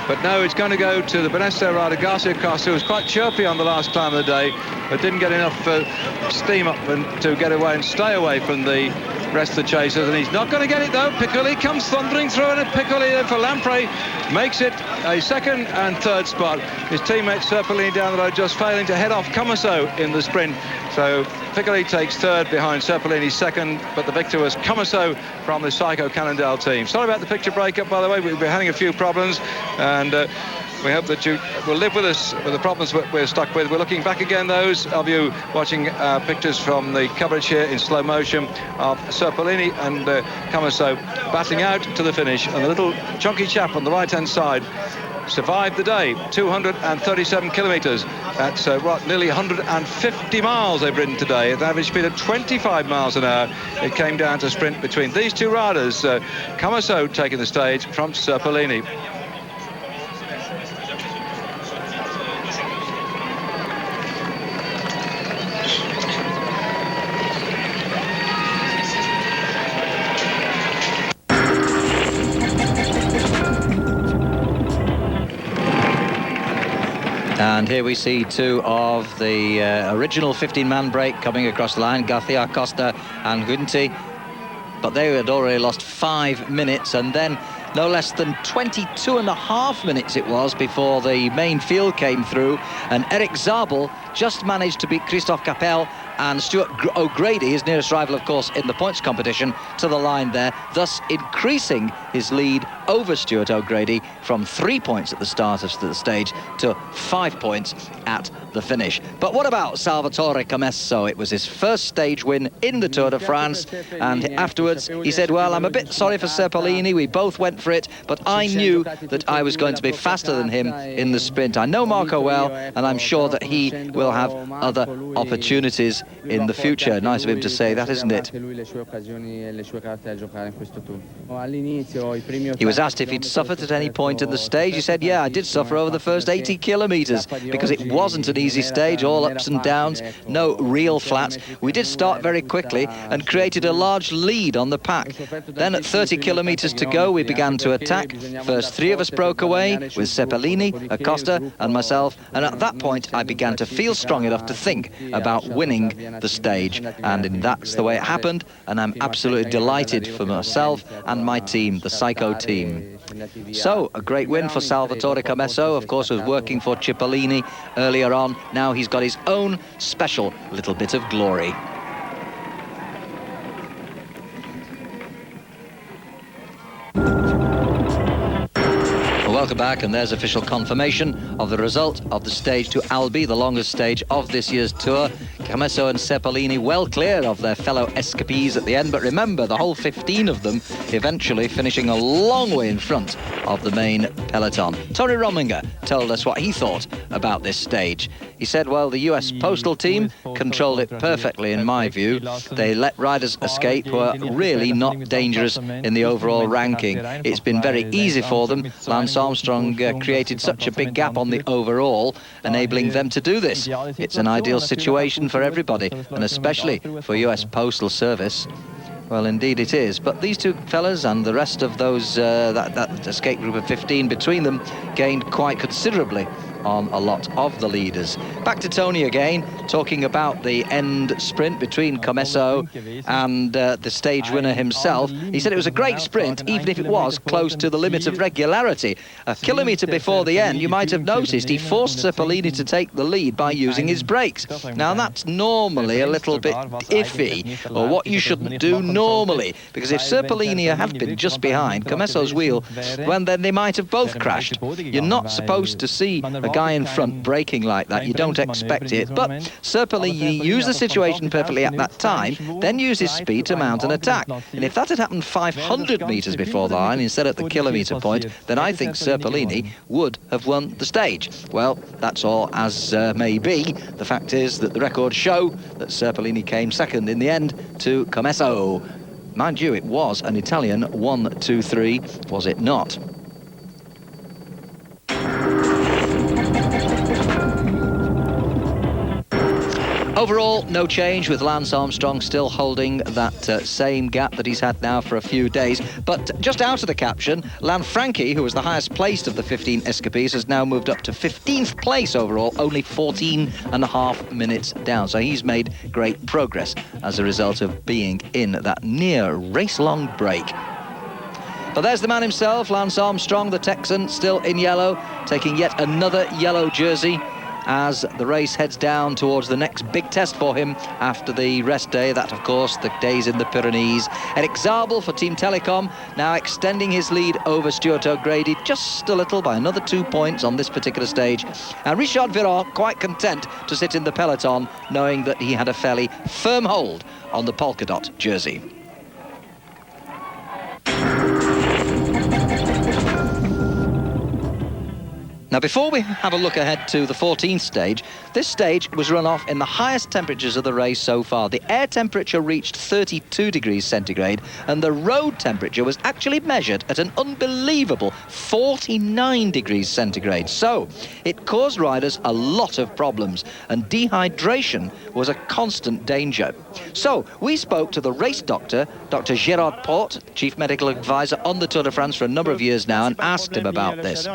But no, it's going to go to the Benesto rider, Garcia Costa, who was quite chirpy on the last climb of the day, but didn't get enough steam up to get away and stay away from the rest of the chasers. And he's not going to get it, though. Piccoli comes thundering through, and Piccoli for Lampre makes it a second and third spot. His teammate Serpellini down the road just failing to head off Camaso in the sprint. So Piccoli takes third behind Serpellini second, but the victor was Camaso from the Psycho Cannondale team. Sorry about the picture breakup, by the way. We've been having a few problems, and we hope that you will live with us with the problems we're stuck with. We're looking back again, those of you watching pictures from the coverage here in slow motion of Serpellini and Camaso battling out to the finish. And the little chunky chap on the right-hand side survived the day, 237 kilometres. That's nearly 150 miles they've ridden today at an average speed of 25 miles an hour. It came down to sprint between these two riders, Camaso taking the stage from Serpellini. And here we see two of the original 15-man break coming across the line, Garcia Costa and Gunti. But they had already lost 5 minutes, and then no less than 22.5 minutes it was before the main field came through, and Eric Zabel just managed to beat Christophe Capel and Stuart O'Grady, his nearest rival, of course, in the points competition, to the line there, thus increasing his lead over Stuart O'Grady from 3 points at the start of the stage to 5 points at the finish. But what about Salvatore Camaso? It was his first stage win in the Tour de France, and afterwards he said, well, I'm a bit sorry for Serpellini, we both went for it, but I knew that I was going to be faster than him in the sprint. I know Marco well, and I'm sure that he will have other opportunities in the future. Nice of him to say that, isn't it? He was asked if he'd suffered at any point in the stage. He said, yeah, I did suffer over the first 80 kilometres because it wasn't an easy stage, all ups and downs, no real flats. We did start very quickly and created a large lead on the pack. Then at 30 kilometres to go, we began to attack. First 3 of us broke away with Serpellini, Acosta and myself, and at that point I began to feel strong enough to think about winning the stage, and that's the way it happened, and I'm absolutely delighted for myself and my team, the Psycho team. So a great win for Salvatore Camaso, of course, was working for Cipollini earlier on. Now he's got his own special little bit of glory. Welcome back, and there's official confirmation of the result of the stage to Albi, the longest stage of this year's tour. Camaso and Serpellini well clear of their fellow escapees at the end, but remember, the whole 15 of them eventually finishing a long way in front of the main peloton. Tony Rominger told us what he thought about this stage. He said, well, the US Postal team controlled it perfectly, in my view. They let riders escape who are really not dangerous in the overall ranking. It's been very easy for them. Lance Armstrong created such a big gap on the overall, enabling them to do this. It's an ideal situation for everybody, and especially for US Postal Service. Well, indeed it is. But these two fellas and the rest of those, that escape group of 15 between them, gained quite considerably on a lot of the leaders. Back to Tony again, talking about the end sprint between Comesso and the stage winner himself. He said it was a great sprint, even if it was close to the limit of regularity. A kilometre before the end, you might have noticed he forced Serpellini to take the lead by using his brakes. Now, that's normally a little bit iffy, or what you shouldn't do normally, because if Serpellini had been just behind Comesso's wheel, well, then they might have both crashed. You're not supposed to see a guy in front braking like that. You don't expect it. But Serpellini used the situation perfectly at that time, then used his speed to mount an attack. And if that had happened 500 metres before the line instead at the kilometre point, then I think Serpellini would have won the stage. Well, that's all as may be. The fact is that the records show that Serpellini came second in the end to Comesso. Mind you, it was an Italian 1-2-3, was it not? Overall, no change, with Lance Armstrong still holding that same gap that he's had now for a few days. But just out of the caption, Lanfranchi, who was the highest placed of the 15 escapees, has now moved up to 15th place overall, only 14.5 minutes down. So he's made great progress as a result of being in that near race-long break. But there's the man himself, Lance Armstrong, the Texan, still in yellow, taking yet another yellow jersey as the race heads down towards the next big test for him after the rest day. That, of course, the days in the Pyrenees. Eric Zabel for Team Telecom, now extending his lead over Stuart O'Grady just a little by another 2 points on this particular stage. And Richard Viron quite content to sit in the peloton, knowing that he had a fairly firm hold on the polka dot jersey. Now, before we have a look ahead to the 14th stage, this stage was run off in the highest temperatures of the race so far. The air temperature reached 32 degrees centigrade, and the road temperature was actually measured at an unbelievable 49 degrees centigrade. So, it caused riders a lot of problems, and dehydration was a constant danger. So, we spoke to the race doctor, Dr. Gérard Porte, Chief Medical Advisor on the Tour de France for a number of years now, and asked him about this.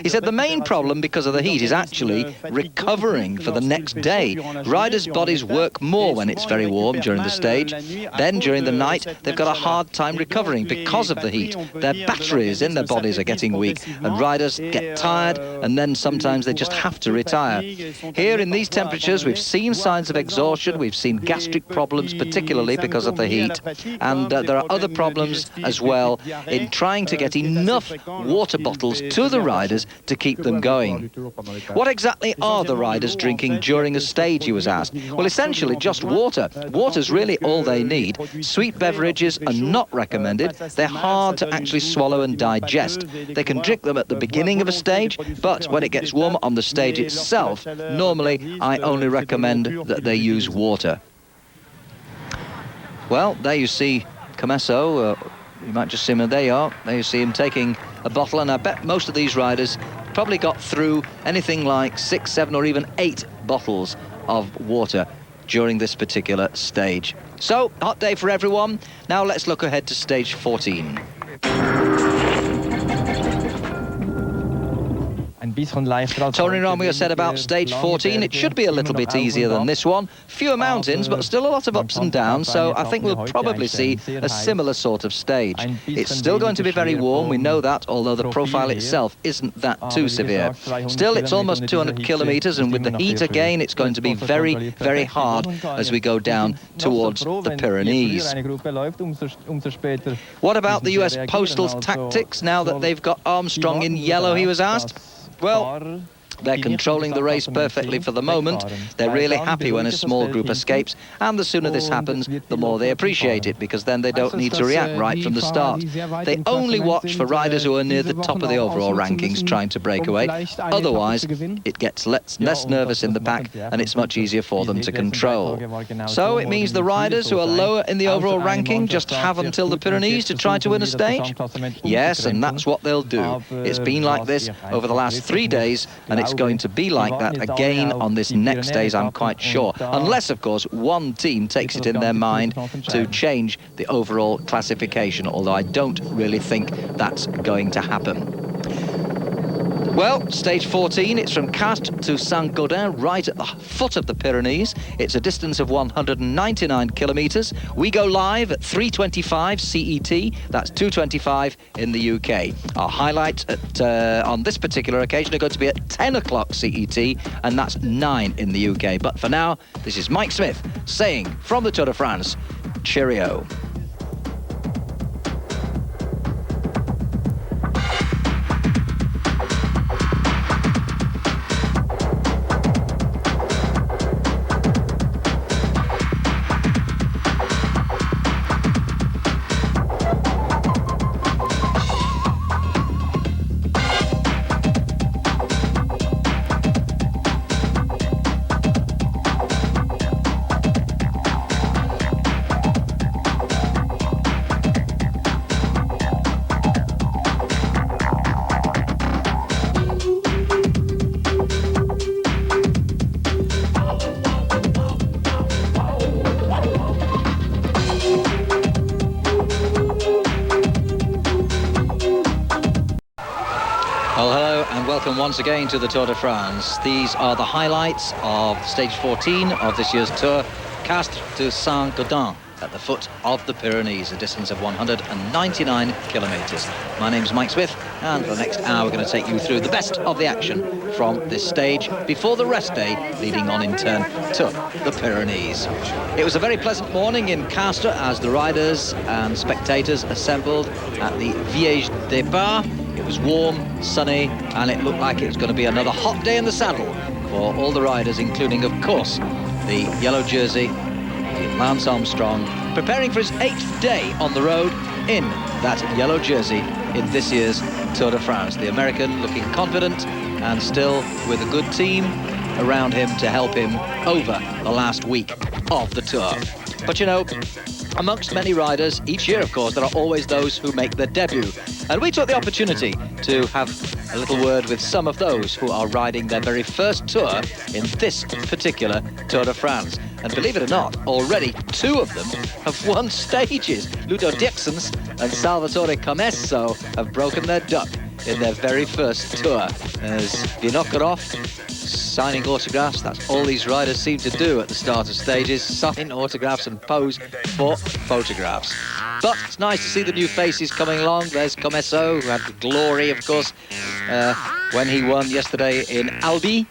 He said the main problem because of the heat is actually recovering for the next day. Riders' bodies work more when it's very warm during the stage. Then during the night, they've got a hard time recovering because of the heat. Their batteries in their bodies are getting weak, and riders get tired, and then sometimes they just have to retire. Here in these temperatures, we've seen signs of exhaustion. We've seen gastric problems, particularly because of the heat. And there are other problems as well in trying to get enough water bottles to the riders to keep them going. What exactly are the riders drinking during a stage, he was asked. Well, essentially just water. Water's really all they need. Sweet beverages are not recommended. They're hard to actually swallow and digest. They can drink them at the beginning of a stage, but when it gets warmer on the stage itself, normally I only recommend that they use water. Well, there you see Comesso. You might just see him, there you are. There you see him taking a bottle, and I bet most of these riders probably got through anything like 6, 7 or even 8 bottles of water during this particular stage. So, hot day for everyone. Now let's look ahead to stage 14. Tony Romeo said about stage 14, it should be a little bit easier than this one. Fewer mountains, but still a lot of ups and downs, so I think we'll probably see a similar sort of stage. It's still going to be very warm, we know that, although the profile itself isn't that too severe. Still, it's almost 200 kilometres, and with the heat again, it's going to be very, very hard as we go down towards the Pyrenees. What about the US Postal's tactics now that they've got Armstrong in yellow, he was asked? Well, they're controlling the race perfectly for the moment. They're really happy when a small group escapes, and the sooner this happens, the more they appreciate it, because then they don't need to react right from the start. They only watch for riders who are near the top of the overall rankings trying to break away. Otherwise, it gets less nervous in the pack, and it's much easier for them to control. So it means the riders who are lower in the overall ranking just have until the Pyrenees to try to win a stage? Yes, and that's what they'll do. It's been like this over the last 3 days, and it's going to be like that again on this next stage, I'm quite sure. Unless, of course, one team takes it in their mind to change the overall classification, although I don't really think that's going to happen. Well, stage 14, it's from Castres to Saint-Gaudens, right at the foot of the Pyrenees. It's a distance of 199 kilometres. We go live at 3:25 CET, that's 2:25 in the UK. Our highlights on this particular occasion are going to be at 10 o'clock CET, and that's 9 in the UK. But for now, this is Mike Smith saying from the Tour de France, cheerio. Well, hello and welcome once again to the Tour de France. These are the highlights of stage 14 of this year's Tour, Castres to Saint-Gaudens, at the foot of the Pyrenees, a distance of 199 kilometres. My name's Mike Smith, and for the next hour we're going to take you through the best of the action from this stage before the rest day, leading on in turn to the Pyrenees. It was a very pleasant morning in Castres as the riders and spectators assembled at the Viège Départ. It was warm, sunny, and it looked like it was going to be another hot day in the saddle for all the riders, including, of course, the yellow jersey, Lance Armstrong, preparing for his 8th day on the road in that yellow jersey in this year's Tour de France. The American looking confident and still with a good team around him to help him over the last week of the Tour. But you know, amongst many riders, each year, of course, there are always those who make their debut. And we took the opportunity to have a little word with some of those who are riding their very first Tour in this particular Tour de France. And believe it or not, already 2 of them have won stages. Ludo Dixons and Salvatore Commesso have broken their duck in their very first Tour. There's Vinokurov signing autographs. That's all these riders seem to do at the start of stages, sign autographs and pose for photographs. But it's nice to see the new faces coming along. There's Commesso, who had the glory, of course, when he won yesterday in Albi.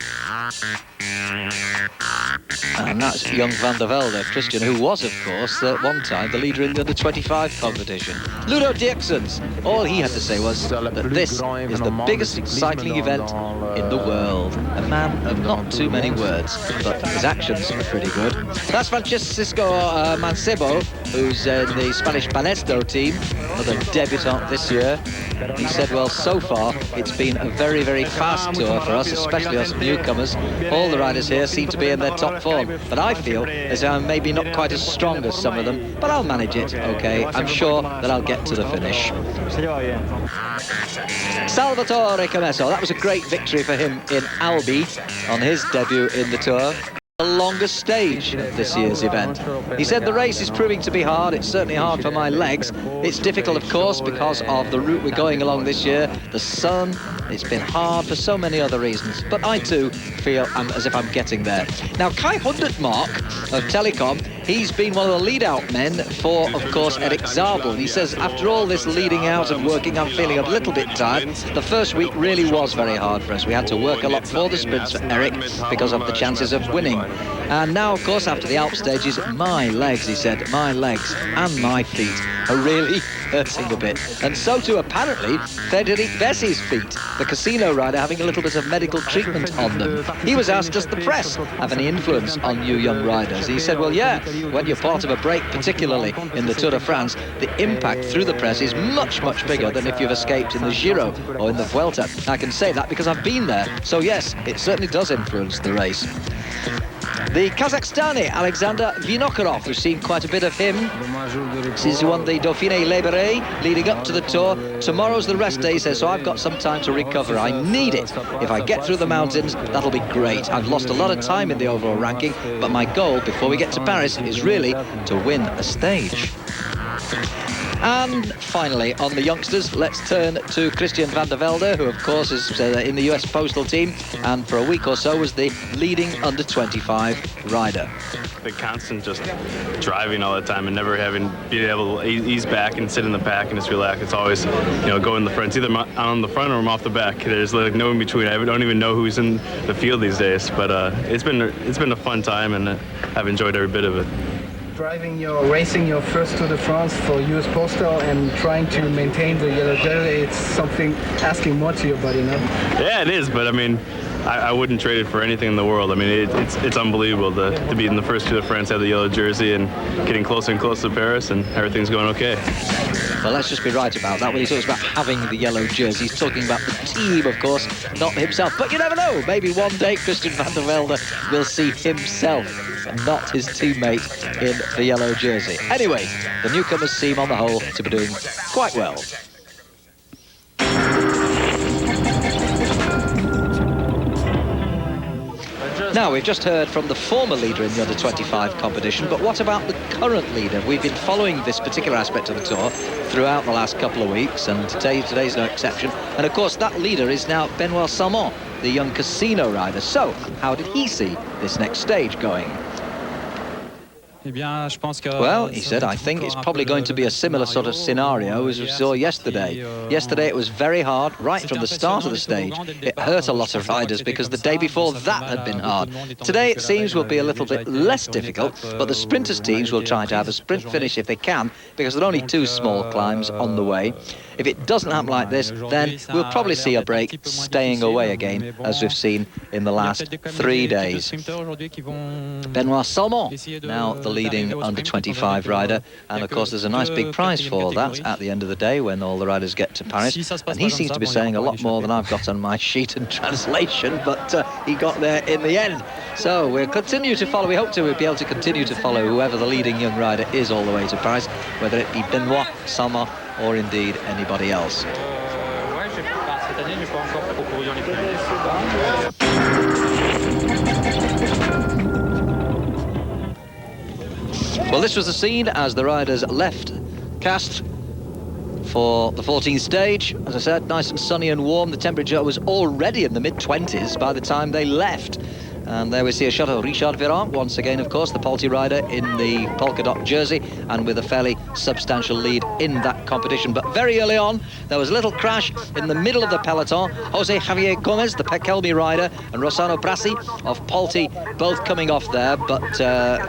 And that's young Van der Velde, Christian, who was, of course, at one time the leader in the under-25 competition. Ludo Dixons, all he had to say was that this is the biggest cycling event in the world. A man of not too many words, but his actions are pretty good. That's Francisco Mancebo, who's in the Spanish Banesto team, another debutant this year. He said, well, so far it's been a very, very fast Tour for us, especially us newcomers. All the riders here seem to be in their top form, but I feel as I'm maybe not quite as strong as some of them, but I'll manage it, okay? I'm sure that I'll get to the finish. Salvatore Commesso, that was a great victory for him in Albi on his debut in the Tour. The longest stage of this year's event. He said the race is proving to be hard. It's certainly hard for my legs. It's difficult, of course, because of the route we're going along this year. The sun, it's been hard for so many other reasons. But I too feel as if I'm getting there. Now, Kai Hundertmark of Telecom, he's been one of the lead-out men for, of course, Eric Zabel. He says, after all this leading out and working, I'm feeling a little bit tired. The first week really was very hard for us. We had to work a lot for the sprints for Eric because of the chances of winning. And now, of course, after the Alp stages, my legs, he said, my legs and my feet are really hurting a bit. And so too, apparently, Frédéric Bessie's feet, the casino rider, having a little bit of medical treatment on them. He was asked, does the press have any influence on you young riders? He said, well, yeah, when you're part of a break, particularly in the Tour de France, the impact through the press is much, much bigger than if you've escaped in the Giro or in the Vuelta. I can say that because I've been there. So yes, it certainly does influence the race. The Kazakhstani Alexander Vinokurov, we've seen quite a bit of him since he won the Dauphiné Libéré leading up to the Tour. Tomorrow's the rest day, he says, so I've got some time to recover. I need it. If I get through the mountains, that'll be great. I've lost a lot of time in the overall ranking, but my goal before we get to Paris is really to win a stage. And finally, on the youngsters, let's turn to Christian van der Velde, who, of course, is in the US Postal team, and for a week or so was the leading under-25 rider. The constant just driving all the time and never being able to ease back and sit in the back and just relax. It's always, go in the front. It's either I'm on the front or I'm off the back. There's like no in between. I don't even know who's in the field these days. But it's been a fun time, and I've enjoyed every bit of it. Racing your first Tour de France for US Postal and trying to maintain the yellow jersey, it's something asking more to your body, no? Yeah, it is, but I mean, I wouldn't trade it for anything in the world. I mean, it's unbelievable to be in the first Tour de France, have the yellow jersey, and getting closer and closer to Paris, and everything's going okay. Well, let's just be right about that. When he talks about having the yellow jersey, he's talking about the team, of course, not himself. But you never know. Maybe one day Christian van der Velde will see himself, not his teammate, in the yellow jersey. Anyway, the newcomers seem, on the whole, to be doing quite well. Now, we've just heard from the former leader in the under-25 competition, but what about the current leader? We've been following this particular aspect of the tour throughout the last couple of weeks, and today's no exception. And, of course, that leader is now Benoît Salmon, the young casino rider. So, how did he see this next stage going? Well, he said, I think it's probably going to be a similar sort of scenario as we saw yesterday. Yesterday it was very hard right from the start of the stage. It hurt a lot of riders because the day before that had been hard. Today it seems will be a little bit less difficult, but the sprinters teams will try to have a sprint finish if they can, because there are only 2 small climbs on the way. If it doesn't happen like this, then we'll probably see a break staying away again, as we've seen in the last 3 days. Benoît Salmon, now the leading under-25 rider, and of course there's a nice big prize for that at the end of the day when all the riders get to Paris, and he seems to be saying a lot more than I've got on my sheet in translation, but he got there in the end. So we'll continue to follow. We hope to be able to continue to follow whoever the leading young rider is all the way to Paris, whether it be Benoît Salmon or indeed anybody else. Well, this was the scene as the riders left Castres for the 14th stage. As I said, nice and sunny and warm. The temperature was already in the mid-20s by the time they left. And there we see a shot of Richard Virenque, once again, of course, the Polti rider in the polka dot jersey, and with a fairly substantial lead in that competition. But very early on, there was a little crash in the middle of the peloton. Jose Javier Gomez, the Pekelmi rider, and Rossano Brassi of Polti, both coming off there, but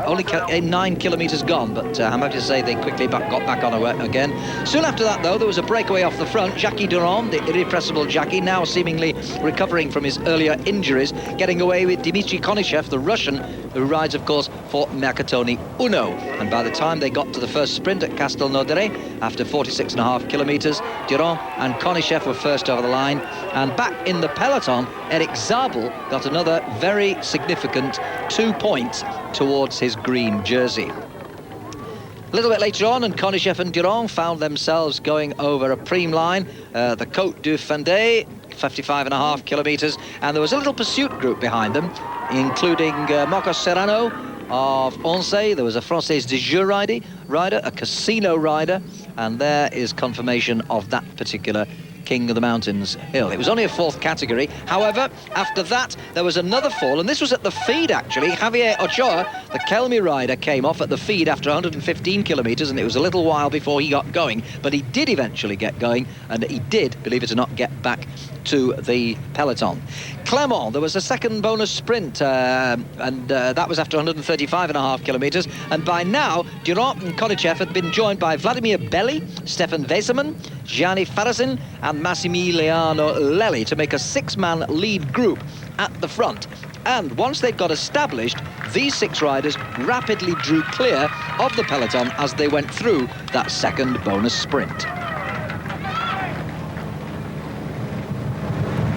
only 9 kilometres gone. But I'm happy to say they quickly got back on again. Soon after that, though, there was a breakaway off the front. Jackie Durand, the irrepressible Jackie, now seemingly recovering from his earlier injuries, getting away with Dmitry Konishev, the Russian, who rides, of course, for Mercatoni Uno. And by the time they got to the first sprint at Castelnaudary, after 46.5 kilometres, Durand and Konishev were first over the line. And back in the peloton, Eric Zabel got another very significant 2 points towards his green jersey. A little bit later on, and Konishev and Durand found themselves going over a Prime line, the Côte du Vendée, 55.5 kilometres, and there was a little pursuit group behind them, including Marcos Serrano of Oncé. There was a Française de Jeu rider, a casino rider, and there is confirmation of that particular King of the Mountains hill. It was only a 4th category. However, after that, there was another fall, and this was at the feed, actually. Javier Ochoa, the Kelmi rider, came off at the feed after 115 kilometres, and it was a little while before he got going, but he did eventually get going, and he did, believe it or not, get back to the peloton. Clermont, there was a second bonus sprint, and that was after 135.5 kilometres, and by now, Durand and Konishev had been joined by Vladimir Belli, Stefan Wesemann, Gianni Farasin, and Massimiliano Lelli to make a 6-man lead group at the front. And once they'd got established, these 6 riders rapidly drew clear of the peloton as they went through that second bonus sprint.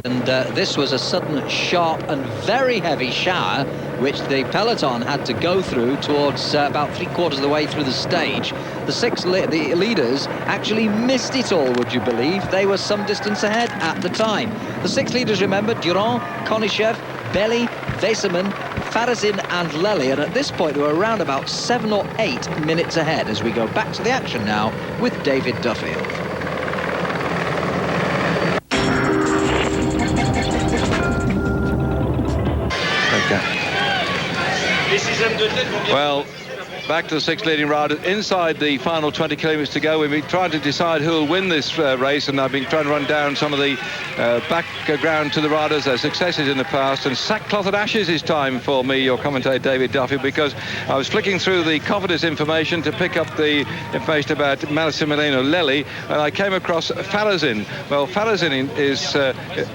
And this was a sudden, sharp and very heavy shower which the peloton had to go through towards about 3/4 of the way through the stage. The 6 leaders actually missed it all, would you believe? They were some distance ahead at the time. The 6 leaders, remember, Durand, Konishev, Belli, Wesemann, Farazin and Lely, and at this point we're around about 7 or 8 minutes ahead as we go back to the action now with David Duffield. Well, back to the 6 leading riders inside the final 20 kilometres to go. We've been trying to decide who will win this race, and I've been trying to run down some of the background to the riders, their successes in the past. And sackcloth and ashes is time for me, your commentator David Duffield, because I was flicking through the Cofidis information to pick up the information about Massimiliano Lely, and I came across Farazin. Well, Farazin is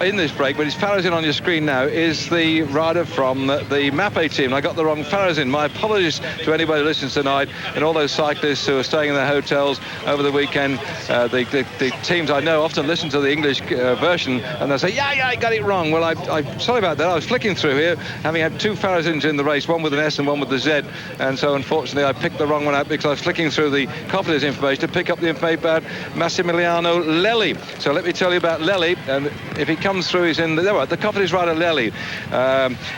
in this break, but it's Farazin on your screen now, is the rider from the Mappe team. I got the wrong Farazin. My apologies to anybody listening tonight and all those cyclists who are staying in their hotels over the weekend. The teams I know often listen to the English version and they'll say, yeah, I got it wrong. Well, I'm sorry about that. I was flicking through here, having had 2 Farazins in the race, one with an S and one with the Z, and so unfortunately I picked the wrong one out because I was flicking through the Cofidis information to pick up the information about Massimiliano Lely. So let me tell you about Lely, and if he comes through, he's in the Cofidis rider Lely.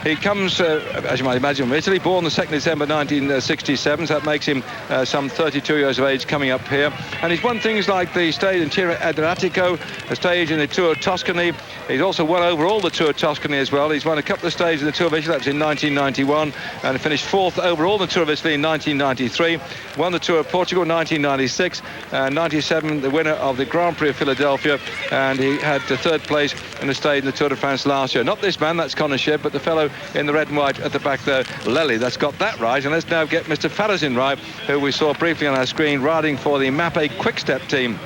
He comes, as you might imagine, from Italy, born the 2nd December 1967. So that makes him some 32 years of age coming up here. And he's won things like the stage in Tiro Adriatico, a stage in the Tour of Tuscany. He's also won overall the Tour of Tuscany as well. He's won a couple of stages in the Tour of Italy, that was in 1991, and finished 4th overall in the Tour of Italy in 1993. Won the Tour of Portugal in 1996, and 97 the winner of the Grand Prix of Philadelphia, and he had the 3rd place in the stage in the Tour de France last year. Not this man, that's Conor Shebb, but the fellow in the red and white at the back there, Lely. That's got that right. And let's now get Mr. Farazin right, who we saw briefly on our screen riding for the Mappe Quick-Step team.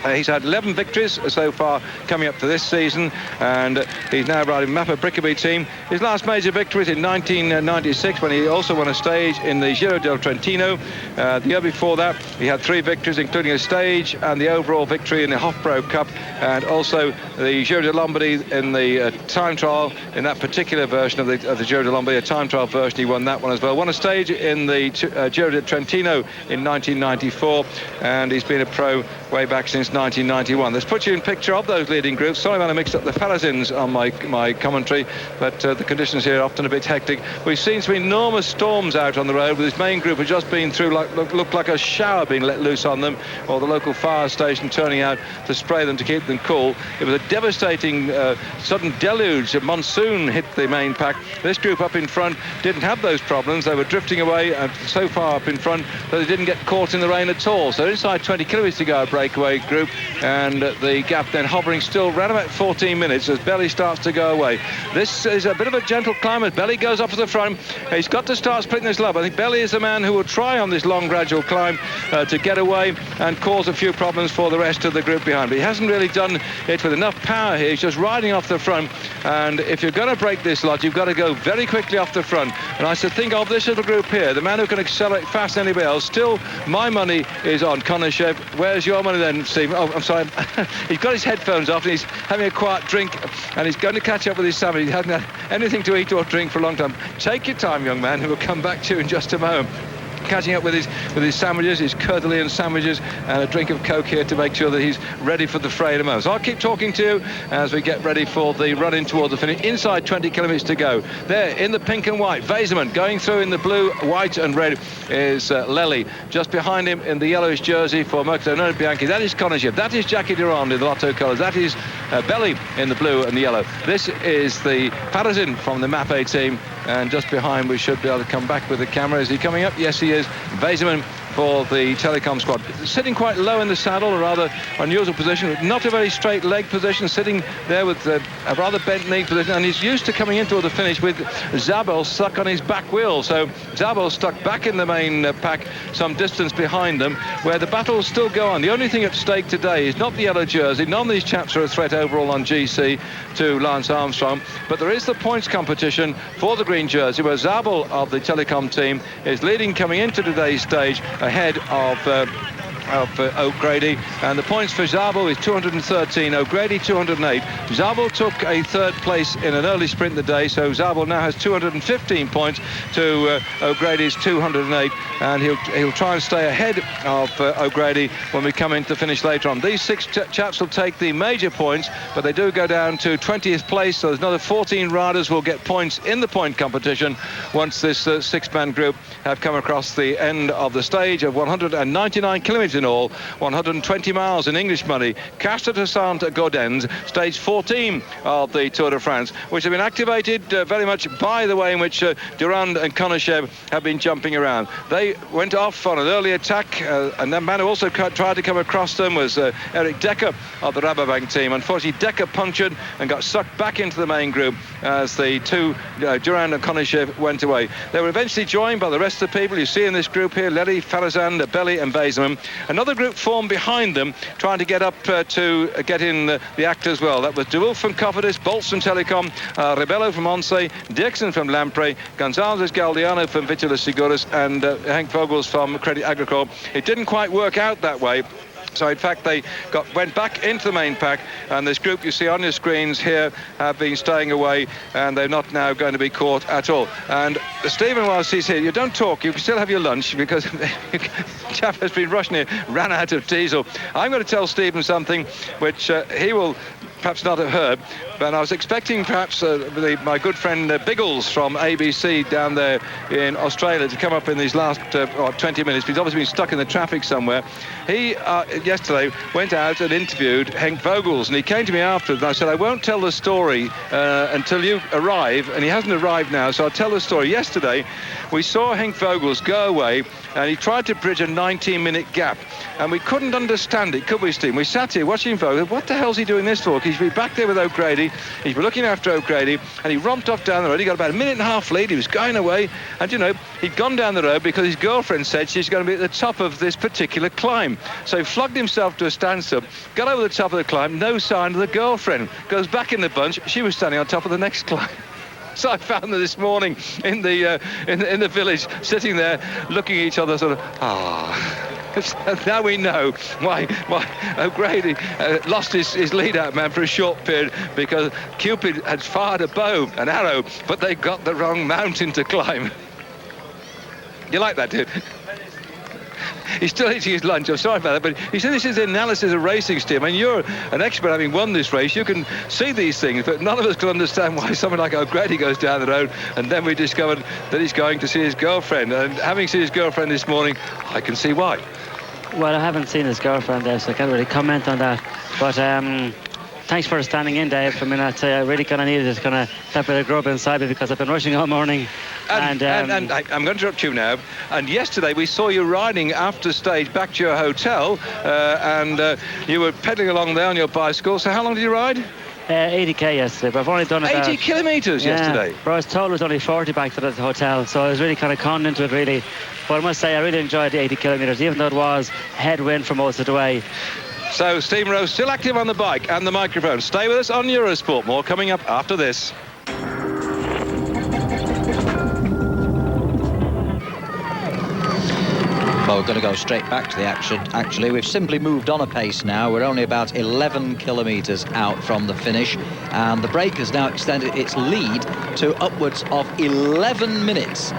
He's had 11 victories so far coming up to this season, and he's now riding Mappa Brickaby team. His last major victory was in 1996 when he also won a stage in the Giro del Trentino. The year before that he had 3 victories, including a stage and the overall victory in the Hofbräu Cup, and also the Giro de Lombardy in the time trial in that particular version of the Giro de Lombardy, a time trial version. He won that one as well. Won a stage in the Giro del Trentino in 1994, and he's been a pro way back since 1991. Let's put you in picture of those leading groups. Sorry if I mixed up the Farazins on my commentary, but the conditions here are often a bit hectic. We've seen some enormous storms out on the road, with this main group has just been through, looked like a shower being let loose on them, or the local fire station turning out to spray them to keep them cool. It was a devastating sudden deluge. A monsoon hit the main pack. This group up in front didn't have those problems. They were drifting away so far up in front that they didn't get caught in the rain at all. So inside 20 kilometres to go, a breakaway group, and the gap then hovering still around about 14 minutes as Belly starts to go away. This is a bit of a gentle climb as Belly goes up to the front. He's got to start splitting this love. I think Belly is the man who will try on this long gradual climb to get away and cause a few problems for the rest of the group behind. But he hasn't really done it with enough power here. He's just riding off the front, and if you're going to break this lot, you've got to go very quickly off the front. And I should think of this little group here, the man who can accelerate faster than anybody else. Still, my money is on Conor Shebb. Where's your money then, Stephen? Oh, I'm sorry. He's got his headphones off and he's having a quiet drink, and he's going to catch up with his sandwich. He hasn't had anything to eat or drink for a long time. Take your time, young man, who will come back to you in just a moment. Catching up with his sandwiches, his Curtilian sandwiches, and a drink of Coke here to make sure that he's ready for the fray in a moment. So I'll keep talking to you as we get ready for the run in towards the finish. Inside 20 kilometres to go. There in the pink and white, Weizmann. Going through in the blue, white and red is Lely. Just behind him in the yellowish jersey for Mercatone Bianchi, that is Conor Shebb. That is Jackie Durand in the Lotto colours. That is Belly in the blue and the yellow. This is the Farazin from the Mappe team, and just behind we should be able to come back with the camera. Is he coming up? Yes, he is. Weizmann for the Telecom squad, sitting quite low in the saddle, a rather unusual position, not a very straight leg position, sitting there with a rather bent knee position, and he's used to coming into the finish with Zabel stuck on his back wheel. So Zabel stuck back in the main pack some distance behind them, where the battle will still go on. The only thing at stake today is not the yellow jersey. None of these chaps are a threat overall on GC to Lance Armstrong, but there is the points competition for the green jersey, where Zabel of the Telecom team is leading coming into today's stage, ahead of of O'Grady, and the points for Zabel is 213, O'Grady 208. Zabel took a third place in an early sprint of the day, so Zabel now has 215 points to O'Grady's 208, and he'll try and stay ahead of O'Grady when we come into the finish later on. These 6 chaps will take the major points, but they do go down to 20th place, so there's another 14 riders will get points in the point competition once this 6-man group have come across the end of the stage of 199 kilometres in all, 120 miles in English money. Castres to Saint-Gaudens, stage 14 of the Tour de France, which have been activated very much by the way in which Durand and Konashev have been jumping around. They went off on an early attack, and the man who also tried to come across them was Eric Decker of the Rabobank team. Unfortunately, Decker punctured and got sucked back into the main group as the two, Durand and Konashev, went away. They were eventually joined by the rest of the people you see in this group here, Lely, Farazan, Belly and Baseman. Another group formed behind them, trying to get up to get in the act as well. That was De Wolf from Cofidis, Bolts from Telecom, Rebello from Once, Dixon from Lampre, Gonzalez Galdiano from Vitula Seguros, and Henk Vogels from Credit Agricole. It didn't quite work out that way. So in fact they went back into the main pack, and this group you see on your screens here have been staying away, and they're not now going to be caught at all. And Stephen, whilst he's here, you don't talk, you can still have your lunch, because chap has been rushing here, ran out of diesel. I'm going to tell Stephen something which he will perhaps not have heard, but I was expecting perhaps my good friend Biggles from ABC down there in Australia to come up in these last 20 minutes. He's obviously been stuck in the traffic somewhere. He yesterday went out and interviewed Henk Vogels, and he came to me afterwards, and I said, I won't tell the story until you arrive, and he hasn't arrived now, so I'll tell the story. Yesterday we saw Henk Vogels go away, and he tried to bridge a 19-minute gap, and we couldn't understand it, could we, Steve? We sat here watching Vogels. What the hell's he doing this for? He's been back there with O'Grady, he's been looking after O'Grady, and he romped off down the road. He got about a minute and a half lead, he was going away, and you know, he'd gone down the road because his girlfriend said she's going to be at the top of this particular climb. So he flogged himself to a standstill, got over the top of the climb, no sign of the girlfriend. Goes back in the bunch, she was standing on top of the next climb. So I found them this morning in the village, sitting there, looking at each other, sort of, now we know why O'Grady lost his lead-out man for a short period, because Cupid had fired an arrow, but they got the wrong mountain to climb. You like that, dude? He's still eating his lunch. I'm sorry about that, but he said this is the analysis of racing, Steve. I mean, you're an expert, having won this race. You can see these things, but none of us can understand why someone like O'Grady goes down the road, and then we discovered that he's going to see his girlfriend. And having seen his girlfriend this morning, I can see why. Well, I haven't seen his girlfriend there, so I can't really comment on that. But thanks for standing in, Dave. I mean, I'd say I really kind of needed to kind of that bit of grub inside me, because I've been rushing all morning. And I'm going to interrupt you now. And yesterday we saw you riding after stage back to your hotel, and you were pedalling along there on your bicycle. So how long did you ride? 80k yesterday, but I've only done 80 kilometres yesterday. But I was told it was only 40 back to the hotel, so I was really kind of conned into it, really. But I must say I really enjoyed the 80 kilometres, even though it was headwind for most of the way. So Stephen Rowe still active on the bike and the microphone. Stay with us on Eurosport. More coming up after this. Well, we're going to go straight back to the action. Actually, we've simply moved on a pace now. We're only about 11 kilometres out from the finish, and the break has now extended its lead to upwards of 11 minutes.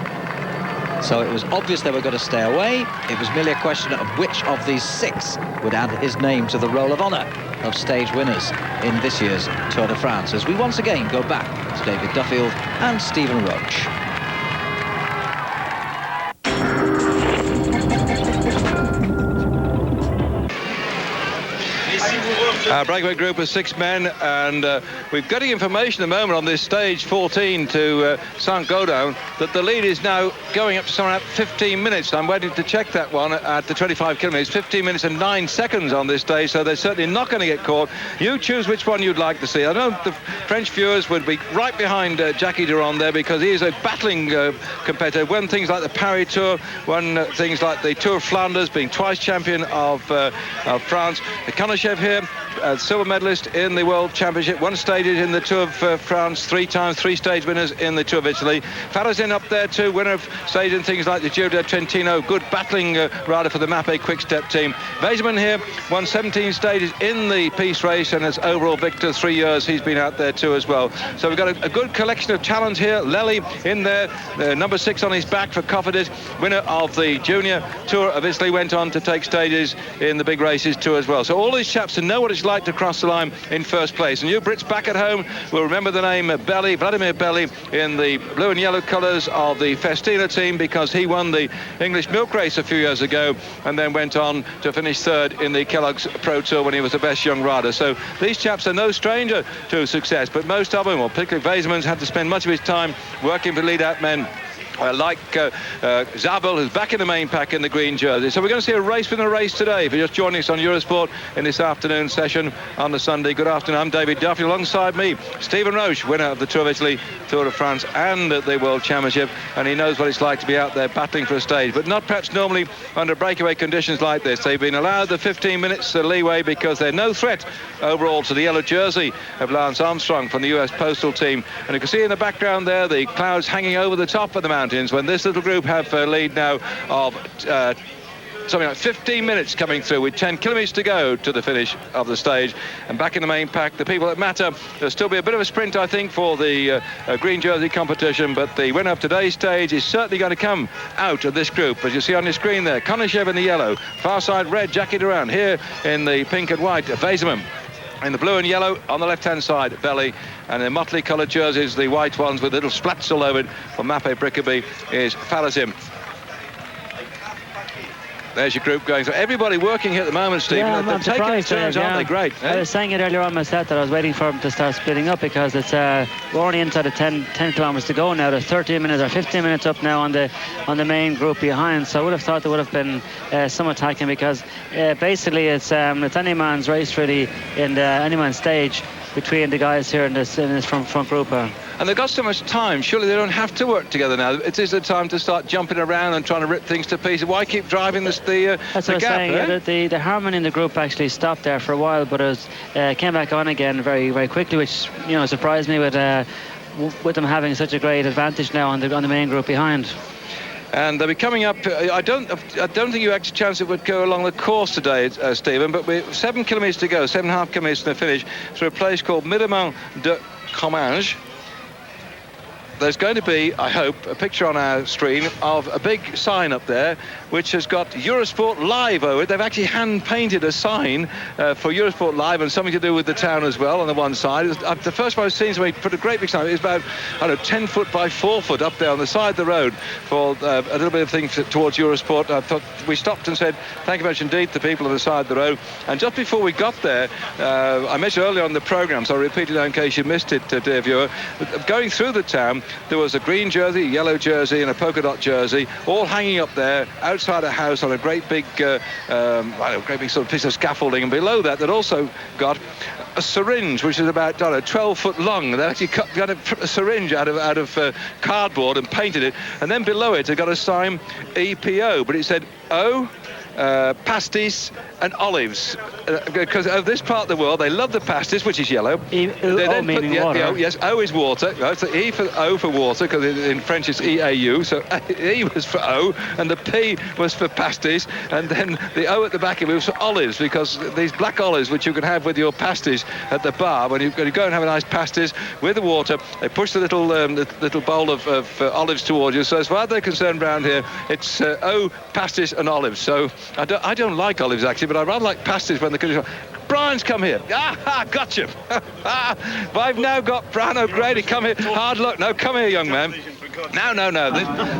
So it was obvious they were going to stay away. It was merely a question of which of these 6 would add his name to the roll of honour of stage winners in this year's Tour de France, as we once again go back to David Duffield and Stephen Roche. Breakaway group of 6 men, and we're getting information at the moment on this stage 14 to Saint-Gaudens that the lead is now going up to somewhere at 15 minutes. I'm waiting to check that one at the 25 kilometres. 15 minutes and 9 seconds on this stage, so they're certainly not going to get caught. You choose which one you'd like to see. I know the French viewers would be right behind Jackie Durand there, because he is a battling competitor. Won things like the Paris Tour, won things like the Tour of Flanders, being twice champion of France. Konashev here silver medalist in the World Championship, won stages in the Tour of France 3 times, 3-stage winners in the Tour of Italy. Farasin up there too, winner of stage in things like the Giro del Trentino, good battling rider for the Mapei Quick-Step team. Weisman here won 17 stages in the Peace Race and as overall victor 3 years he's been out there too as well. So we've got a good collection of talent here. Lely in there, number 6 on his back for Cofidis, winner of the Junior Tour of Italy, went on to take stages in the big races too as well. So all these chaps know what it's like to cross the line in first place. And you Brits back at home will remember the name Belly, Vladimir Belly, in the blue and yellow colours of the Festina team, because he won the English Milk Race a few years ago and then went on to finish 3rd in the Kellogg's Pro Tour when he was the best young rider. So these chaps are no stranger to success, but most of them, or particularly Weisman's, had to spend much of his time working for lead-out men like Zabel, who's back in the main pack in the green jersey. So we're going to see a race within a race today. If you're just joining us on Eurosport in this afternoon session on the Sunday, good afternoon. I'm David Duffield. Alongside me, Stephen Roche, winner of the Tour of Italy, Tour de France and the World Championship, and he knows what it's like to be out there battling for a stage, but not perhaps normally under breakaway conditions like this. They've been allowed the 15 minutes leeway because they're no threat overall to the yellow jersey of Lance Armstrong from the US Postal Team. And you can see in the background there the clouds hanging over the top of the mountains when this little group have a lead now of something like 15 minutes coming through with 10 kilometres to go to the finish of the stage. And back in the main pack, the people that matter, there'll still be a bit of a sprint, I think, for the green jersey competition, but the winner of today's stage is certainly going to come out of this group. As you see on your screen there, Konashev in the yellow, far side red, Jackie Duran here in the pink and white, Weisman in the blue and yellow on the left-hand side, Belly, and in motley coloured jerseys, the white ones with little splats all over it for Mapei Brickaby is Falasim. There's your group going. So everybody working here at the moment, Stephen. Yeah, they're taking their turns, aren't they? Great. I was saying it earlier on myself that I was waiting for them to start splitting up, because it's we're only inside of 10 kilometres to go now. There's 13 minutes or 15 minutes up now on the main group behind. So I would have thought there would have been some attacking, because basically it's any man's race really in any man's stage between the guys here in this front group. And they've got so much time, surely they don't have to work together now. It is the time to start jumping around and trying to rip things to pieces. Why keep driving the That's what I was gap? Saying. The harmony in the group actually stopped there for a while, but it came back on again very, very quickly, which surprised me with them having such a great advantage now on the main group behind. And they'll be coming up. I don't think you had a chance it would go along the course today, Stephen, but we're 7 kilometres to go, 7.5 kilometres to the finish, through a place called Midemont de Comminges. There's going to be, I hope, a picture on our screen of a big sign up there which has got Eurosport Live over it. They've actually hand-painted a sign for Eurosport Live, and something to do with the town as well on the one side. The first one I've seen somebody put a great big sign. It's about, 10 foot by 4 foot up there on the side of the road for a little bit of things towards Eurosport. I thought we stopped and said, thank you very much indeed to the people on the side of the road. And just before we got there, I mentioned earlier on the programme, so I'll repeat it now in case you missed it, dear viewer. Going through the town, there was a green jersey, a yellow jersey and a polka dot jersey, all hanging up there outside a house on a great big sort of piece of scaffolding, and below that they'd also got a syringe which is about 12 foot long. They actually got a syringe out of cardboard and painted it, and then below it they got a sign EPO, but it said O, pastis and olives, because of this part of the world they love the pastis, which is yellow. Meaning water. Yes, O is water. Right? So O for water, because in French it's EAU. So E was for O, and the P was for pastis, and then the O at the back of it was for olives, because these black olives which you can have with your pastis at the bar, when you go and have a nice pastis with the water, they push the little bowl of olives towards you. So as far as they're concerned around here, it's O, pastis and olives. So I don't like olives actually, but I rather like pasties when the condition. Brian's come here. Got you. But I've now got Brian O'Grady. Come here. Hard luck. No, come here, young man. No.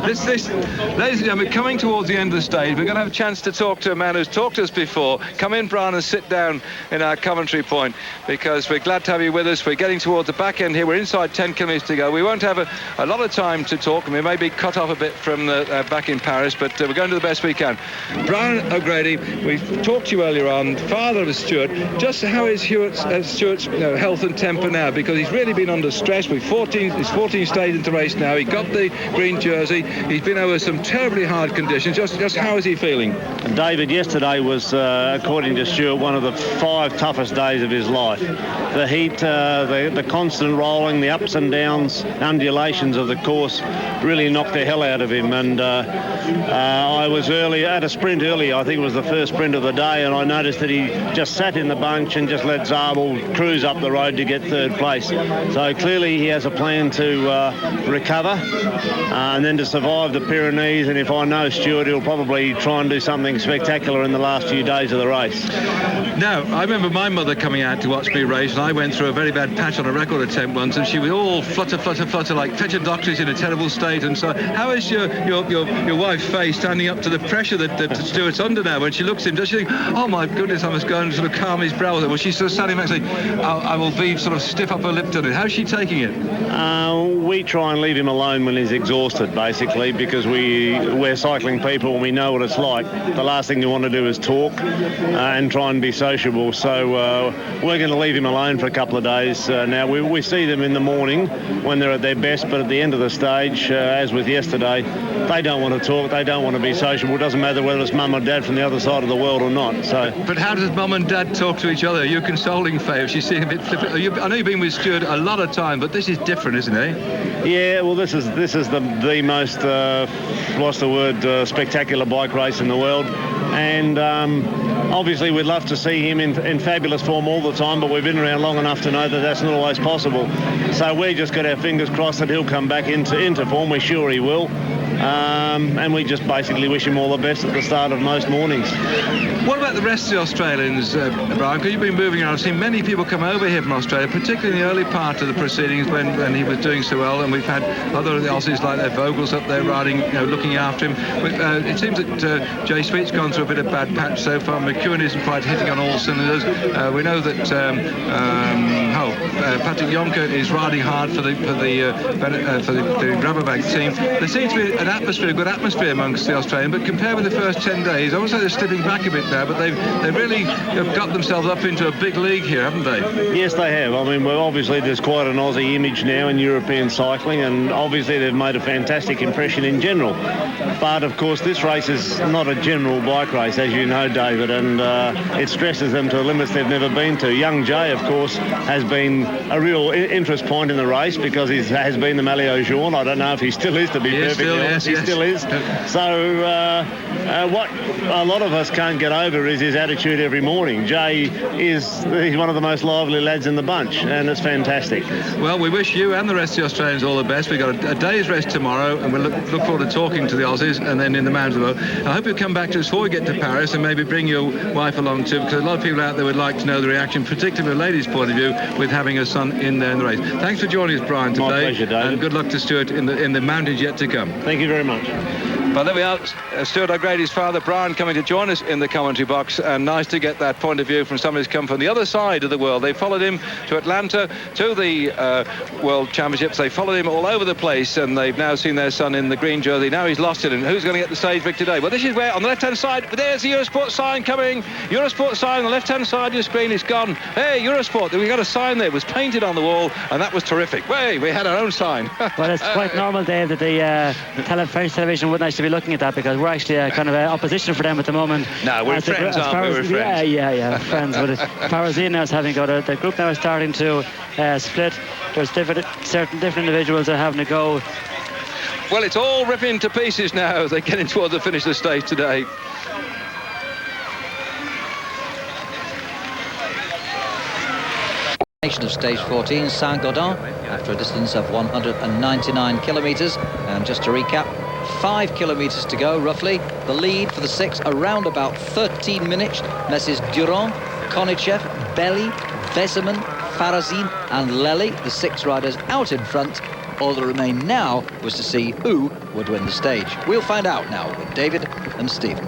This, ladies and gentlemen, coming towards the end of the stage, we're going to have a chance to talk to a man who's talked to us before. Come in, Brian, and sit down in our commentary point, because we're glad to have you with us. We're getting towards the back end here. We're inside 10 kilometres to go. We won't have a lot of time to talk, and we may be cut off a bit from the back in Paris, but we're going to do the best we can. Brian O'Grady, we talked to you earlier on, father of Stuart. Just how is Stuart's health and temper now? Because he's really been under stress. He's 14 stages into the race now. He got of the green jersey. He's been over some terribly hard conditions. Just how is he feeling? David, yesterday was, according to Stuart, one of the 5 toughest days of his life. The heat, the constant rolling, the ups and downs, undulations of the course really knocked the hell out of him. And I was at a sprint early. I think it was the first sprint of the day, and I noticed that he just sat in the bunch and just let Zabel cruise up the road to get 3rd place. So clearly he has a plan to recover and then to survive the Pyrenees. And if I know Stuart, he'll probably try and do something spectacular in the last few days of the race. Now, I remember my mother coming out to watch me race, and I went through a very bad patch on a record attempt once, and she was all flutter, like fetch a doctor, is in a terrible state. And so how is your wife's face standing up to the pressure that Stuart's under now? When she looks at him, does she think, oh my goodness, I must go and sort of calm his brow? Well, she's sort of standing back saying, I will be sort of stiff upper lip to it. How's she taking it? We try and leave him alone when he's exhausted, basically, because we're cycling people and we know what it's like. The last thing you want to do is talk and try and be sociable. So we're going to leave him alone for a couple of days. Now, we see them in the morning when they're at their best, but at the end of the stage, as with yesterday, they don't want to talk, they don't want to be sociable. It doesn't matter whether it's mum or dad from the other side of the world or not. So. But how does mum and dad talk to each other? Are you consoling Faye? She's seeing a bit flippant. I know you've been with Stuart a lot of time, but this is different, isn't it? Yeah, well, this is the most spectacular bike race in the world, and obviously we'd love to see him in fabulous form all the time, but we've been around long enough to know that that's not always possible. So we just got our fingers crossed that he'll come back into form. We're sure he will. And we just basically wish him all the best at the start of most mornings. What about the rest of the Australians, Brian? Because you've been moving around. I've seen many people come over here from Australia, particularly in the early part of the proceedings when he was doing so well, and we've had other Aussies like their Vogels up there riding, looking after him. But it seems that Jay Sweet's gone through a bit of bad patch so far. McEwen isn't quite hitting on all cylinders. We know that Patrick Jonker is riding hard for the Rabobank team. There seems to be a good atmosphere amongst the Australians, but compared with the first 10 days, I would say they're slipping back a bit now, but they've really got themselves up into a big league here, haven't they? Yes, they have. I mean, obviously there's quite an Aussie image now in European cycling, and obviously they've made a fantastic impression in general. But of course, this race is not a general bike race, as you know, David, and it stresses them to limits they've never been to. Young Jay, of course, has been a real interest point in the race because he has been the Maillot Jaune. I don't know if he still is, to be perfectly honest. He still is. So what a lot of us can't get over is his attitude every morning. Jay he's one of the most lively lads in the bunch, and it's fantastic. Well, we wish you and the rest of the Australians all the best. We've got a day's rest tomorrow, and we'll look forward to talking to the Aussies and then in the mountains. I hope you come back to us before we get to Paris and maybe bring your wife along too, because a lot of people out there would like to know the reaction, particularly from a lady's point of view, with having a son in there in the race. Thanks for joining us, Brian, today. My pleasure, David. And good luck to Stuart in the mountains yet to come. Thank you very much. Well, there we are. Stuart O'Grady's father, Brian, coming to join us in the commentary box, and nice to get that point of view from somebody who's come from the other side of the world. They followed him to Atlanta, to the World Championships. They followed him all over the place, and they've now seen their son in the green jersey. Now he's lost it, and who's going to get the stage pick today? Well, this is where, on the left-hand side, there's the Eurosport sign coming. Eurosport sign on the left-hand side of your screen is gone. Hey, Eurosport, we got a sign there. It was painted on the wall, and that was terrific. Hey, we had our own sign. Well, it's quite normal, Dave, that the French television wouldn't actually be looking at that, because we're actually kind of opposition for them at the moment. No, we're friends, aren't we? We're friends. Yeah, friends. But Parisien now is having got the group now is starting to split. There's certain different individuals are having a go. Well, it's all ripping to pieces now as they get in towards the finish of the stage today. Of stage 14, Saint-Gaudens, after a distance of 199 kilometres. And just to recap, 5 kilometres to go, roughly. The lead for the 6, around about 13 minutes. Messrs. Durand, Konichev, Belly, Veseman, Farazin and Lely, the 6 riders out in front. All that remained now was to see who would win the stage. We'll find out now with David and Stephen.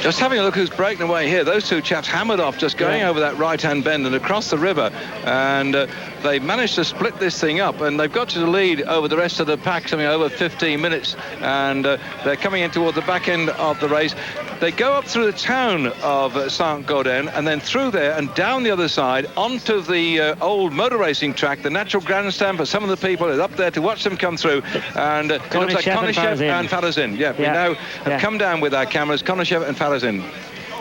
Just having a look who's breaking away here. Those two chaps hammered off just going over that right-hand bend and across the river. And they managed to split this thing up, and they've got to the lead over the rest of the pack, something over 15 minutes, and they're coming in toward the back end of the race. They go up through the town of Saint-Gaudens and then through there and down the other side onto the old motor racing track, the natural grandstand for some of the people who are up there to watch them come through. And it looks like Konyshev and Farazin. Yeah, we now have come down with our cameras, Konyshev and Farazin.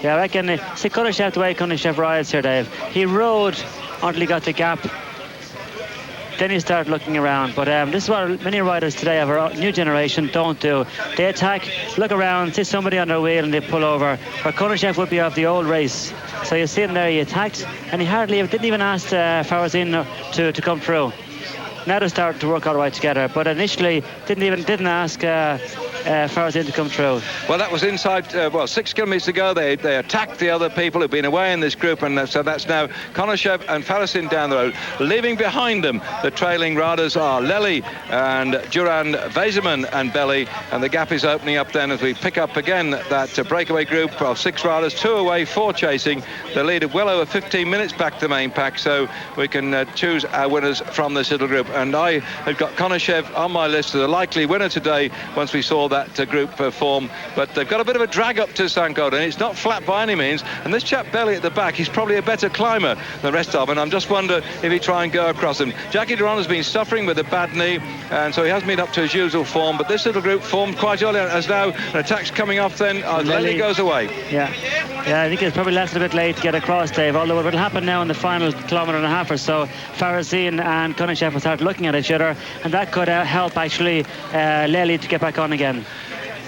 Yeah, I reckon, see Konyshev, the way Konyshev rides here, Dave, he rode until he got the gap. Then he started looking around. But this is what many riders today of our new generation don't do. They attack, look around, see somebody on their wheel and they pull over. Where Konyshev would be of the old race. So you see him there, he attacked, and he didn't even ask Farazin to come through. Now they're starting to work all right together, but initially didn't ask Farazin to come through. Well, that was inside, 6 kilometres ago. They attacked the other people who've been away in this group, and so that's now Konyshev and Farazin down the road. Leaving behind them, the trailing riders are Lely and Durand, Weizmann and Belly, and the gap is opening up then as we pick up again that breakaway group of 6 riders, 2 away, 4 chasing. The lead of well over 15 minutes back to the main pack, so we can choose our winners from this little group. And I have got Konyshev on my list as a likely winner today once we saw that group form. But they've got a bit of a drag up to Saint-Gaudens. It's not flat by any means. And this chap Belly at the back, he's probably a better climber than the rest of them. And I'm just wondering if he try and go across him. Jackie Durand has been suffering with a bad knee, and so he hasn't been up to his usual form. But this little group formed quite early on, as now an attack's coming off then. Lely goes away. Yeah, I think it's probably lasted a bit late to get across, Dave. Although it will happen now in the final kilometre and a half or so. Farazin and Konyshev will start looking at each other, and that could help actually Lely to get back on again.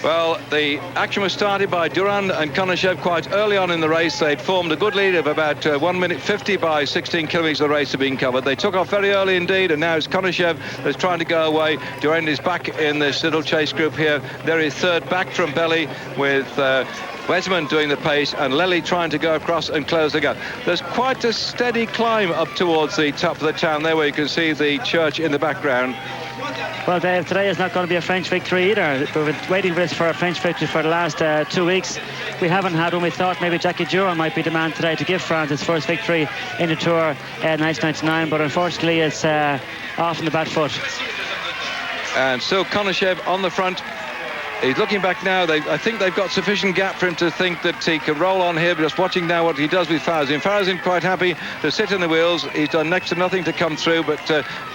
Well, the action was started by Durand and Konyshev quite early on in the race. They'd formed a good lead of about 1 minute 50 by 16 kilometres of the race had been covered. They took off very early indeed, and now it's Konyshev that's trying to go away. Durand is back in this little chase group here. There is third back from Belly with Weizmann doing the pace and Lely trying to go across and close the gap. There's quite a steady climb up towards the top of the town there, where you can see the church in the background. Well, Dave, today is not going to be a French victory either. We've been waiting for a French victory for the last 2 weeks. We haven't had one. We thought maybe Jackie Durand might be the man today to give France its first victory in the Tour in 1999, but unfortunately it's off on the bad foot. And still Konyshev on the front. He's looking back now. I think they've got sufficient gap for him to think that he can roll on here. But just watching now what he does with Farazin. Farazin quite happy to sit in the wheels. He's done next to nothing to come through. But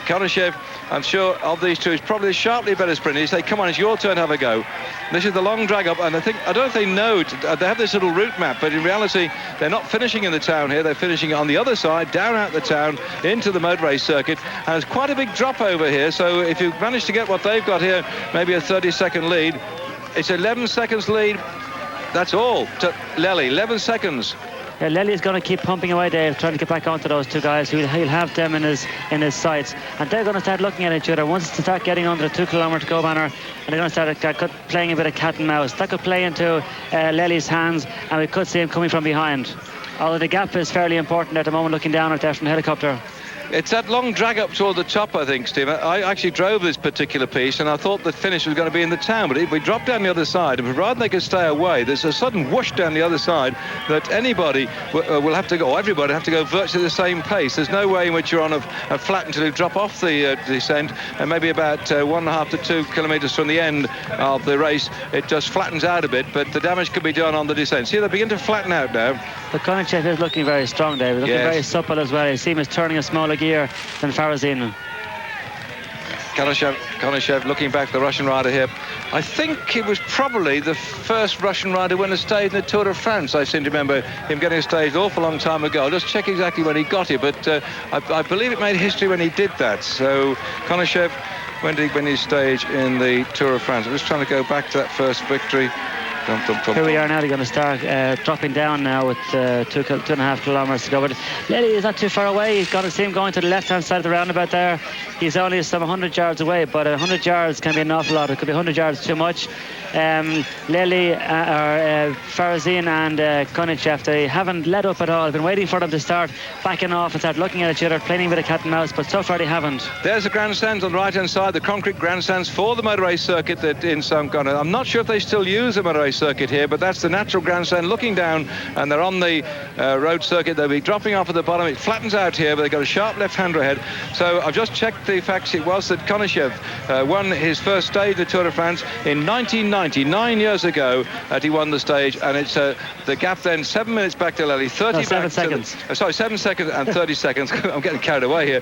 Konyshev, I'm sure of these two, is probably sharply better sprinter. He say, "Come on, it's your turn. Have a go." This is the long drag up, and I don't know if they know. They have this little route map, but in reality, they're not finishing in the town here. They're finishing on the other side, down out the town, into the motor race circuit. And there's quite a big drop over here. So if you manage to get what they've got here, maybe a 30-second lead. It's 11 seconds lead. That's all to Lely. 11 seconds. Yeah, Lely is going to keep pumping away, Dave, trying to get back onto those two guys. He'll have them in his sights, and they're going to start looking at each other once they start getting under the 2 kilometre go banner, and they're going to start playing a bit of cat and mouse. That could play into Lely's hands, and we could see him coming from behind. Although the gap is fairly important at the moment, looking down at there from the helicopter. It's that long drag up toward the top, I think, Steve. I actually drove this particular piece, and I thought the finish was going to be in the town. But if we drop down the other side, and provided they can stay away, there's a sudden whoosh down the other side that anybody will have to go, or everybody have to go virtually the same pace. There's no way in which you're on a flat until you drop off the descent, and maybe about 1.5 to 2 kilometres from the end of the race, it just flattens out a bit, but the damage could be done on the descent. See, they begin to flatten out now. But Konyshev is looking very strong, David. Looking very supple as well. You see him is turning a smaller gear than Farazin. Konyshev looking back at the Russian rider here. I think he was probably the first Russian rider to win a stage in the Tour de France. I seem to remember him getting a stage an awful long time ago. I'll just check exactly when he got it, but I believe it made history when he did that. So Konyshev, when did he win his stage in the Tour of France? I'm just trying to go back to that first victory. Here we are now. They're going to start dropping down now with 2.5 kilometres to go. But Lely is not too far away. He's got to see him going to the left-hand side of the roundabout there. He's only some 100 yards away, but 100 yards can be an awful lot. It could be 100 yards too much. Lely, Farazin and Konyshev, they haven't let up at all. I've been waiting for them to start backing off and start looking at each other, playing a bit of cat and mouse, but so far they haven't. There's the grandstands on the right-hand side, the concrete grandstands for the motor race circuit that in Saint-Gaudens. I'm not sure if they still use the motor race circuit here, but that's the natural grandstand looking down, and they're on the road circuit. They'll be dropping off at the bottom. It flattens out here, but they've got a sharp left-hander ahead. So I've just checked the facts. It was that Konashev won his first stage of the Tour de France in 1990, 9 years ago, that he won the stage, and it's the gap then 7 minutes back to Lely, 7 seconds. 7 seconds and 30 seconds. I'm getting carried away here.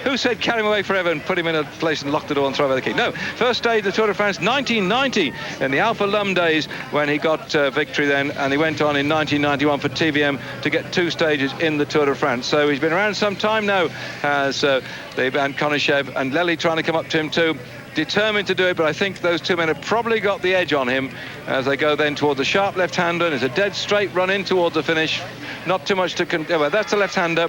Who said carry him away forever and put him in a place and lock the door and throw away the key? No, first stage of the Tour de France, 1990, in the Alpha Lum days, when he got victory then, and he went on in 1991 for TVM to get 2 stages in the Tour de France. So he's been around some time now, as and Konashev, and Lely trying to come up to him too. Determined to do it, but I think those two men have probably got the edge on him as they go then toward the sharp left-hander, and it's a dead straight run in towards the finish. Not too much to well, that's the left-hander.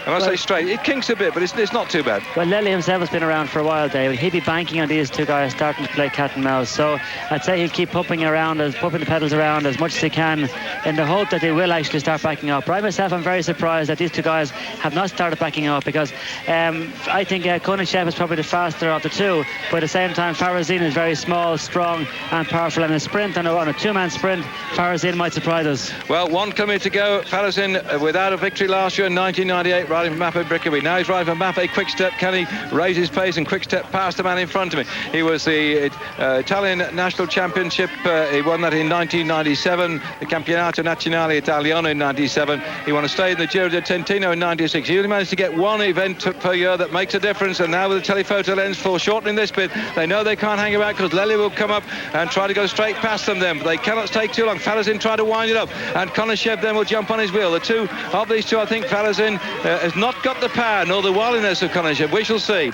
I must say straight. It kinks a bit, but it's not too bad. Well, Lely himself has been around for a while, David. He'd be banking on these two guys starting to play cat and mouse. So I'd say he'll keep pumping the pedals around as much as he can in the hope that they will actually start backing up. But I myself am very surprised that these two guys have not started backing up, because I think Konashev is probably the faster of the two. But at the same time, Farazin is very small, strong and powerful. And a sprint, on a two-man sprint, Farazin might surprise us. Well, 1 kilometre to go. Farazin without a victory last year in 1998. Riding for Mappe Brickaby. Now he's riding for Mappe Quick Step. Can he raise his pace and Quick Step past the man in front of him? He was the Italian National Championship. He won that in 1997. The Campionato Nazionale Italiano in 97. He won a stage in the Giro del Trentino in 96. He only managed to get 1 event per year that makes a difference. And now with the telephoto lens foreshortening this bit, they know they can't hang about, because Lely will come up and try to go straight past them then. But they cannot stay too long. Farazin tried to wind it up, and Konashev then will jump on his wheel. The two of these two, I think Farazin has not got the power nor the wiliness of Konashev. We shall see.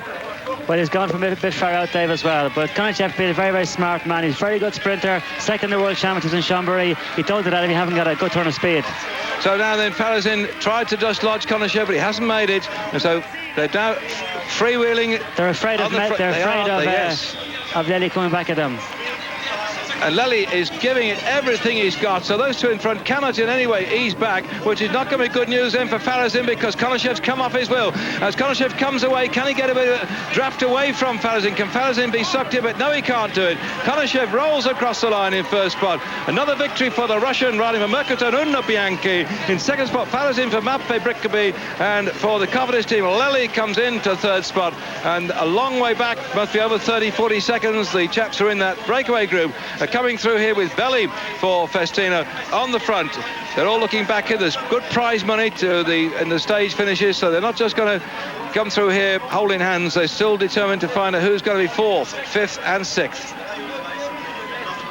Well, he's gone from a bit far out, Dave, as well. But Konashev is a very, very smart man. He's a very good sprinter. Second in the World Championships in Chambéry. He told you that if you haven't got a good turn of speed. So now then, Farazin tried to just lodge Konashev, but he hasn't made it. And so they're down freewheeling. They're afraid of Lely coming back at them. And Lely is giving it everything he's got, so those two in front cannot in any way ease back, which is not going to be good news then for Farazin, because Konashev's come off his wheel. As Konashev comes away, can he get a bit of a draft away from Farazin? Can Farazin be sucked in? But no, he can't do it. Konashev rolls across the line in first spot. Another victory for the Russian, riding for Mercaton Unna Bianchi. In second spot, Farazin for Mappe Brickaby, and for the Covadis team, Lely comes into third spot, and a long way back, must be over 30-40 seconds. The chaps who are in that breakaway group are coming through here with Belly for Festina on the front. They're all looking back in. There's good prize money in the stage finishes, so they're not just going to come through here holding hands. They're still determined to find out who's going to be 4th, 5th and 6th.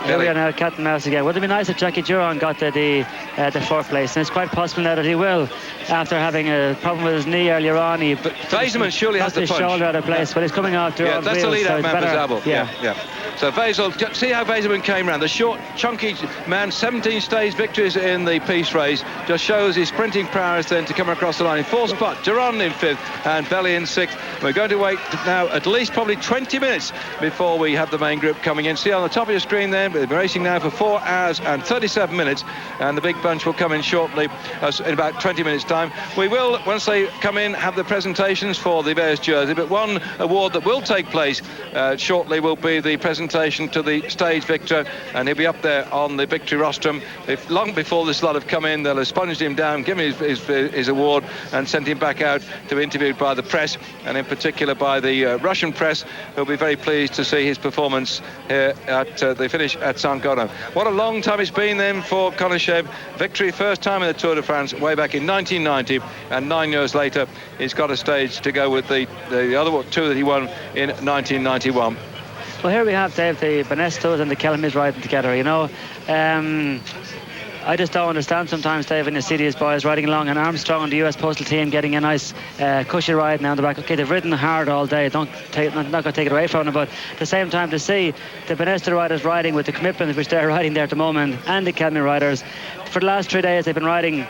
Here we are now, cat and mouse again. Would it be nice if Jackie Duron got the 4th place? And it's quite possible now that he will, after having a problem with his knee earlier on. Weisman surely has the punch. His shoulder out of place, but he's coming out. Yeah, that's the lead-out man for Zabel. Yeah. So Weisel, see how Weisman came round. The short, chunky man, 17 stage victories in the peace race, just shows his sprinting prowess then to come across the line. In 4th spot, Duron in 5th and Belly in 6th. We're going to wait now at least probably 20 minutes before we have the main group coming in. See on the top of your screen there, they're racing now for 4 hours and 37 minutes, and the big bunch will come in shortly, in about 20 minutes time. We will, once they come in, have the presentations for the various jerseys, but one award that will take place shortly will be the presentation to the stage victor, and he'll be up there on the victory rostrum. Long before this lot have come in, they'll have sponged him down, given him his award, and sent him back out to be interviewed by the press, and in particular by the Russian press, who'll be very pleased to see his performance here at the finish at Saint-Gaudens. What a long time it's been then for Konashev. Victory first time in the Tour de France way back in 1990, and 9 years later he's got a stage to go with the other two that he won in 1991. Well, here we have, Dave, the Banestos and the Kellemies riding together, you know. I just don't understand sometimes, Dave, when you see these boys riding along, and Armstrong and the US Postal team getting a nice cushy ride now on the back. Okay, they've ridden hard all day, not going to take it away from them, but at the same time, to see the Banesto riders riding with the commitment which they're riding there at the moment, and the Kelmy riders, for the last 3 days they've been riding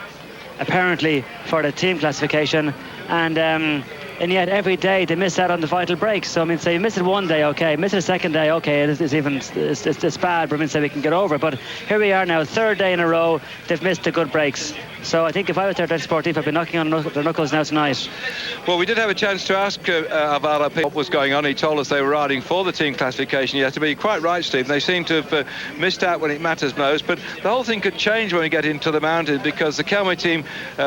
apparently for the team classification, and and yet every day they miss out on the vital breaks. So I mean, say you miss it one day, okay, miss it a second day, okay, it's bad, but I mean, say we can get over it. But here we are now, third day in a row, they've missed the good breaks. So I think if I was their Dutch sportif, I'd be knocking on their knuckles now tonight. Well, we did have a chance to ask Alvaro what was going on. He told us they were riding for the team classification. You have to be quite right, Steve. They seem to have missed out when it matters most. But the whole thing could change when we get into the mountains, because the Kelme team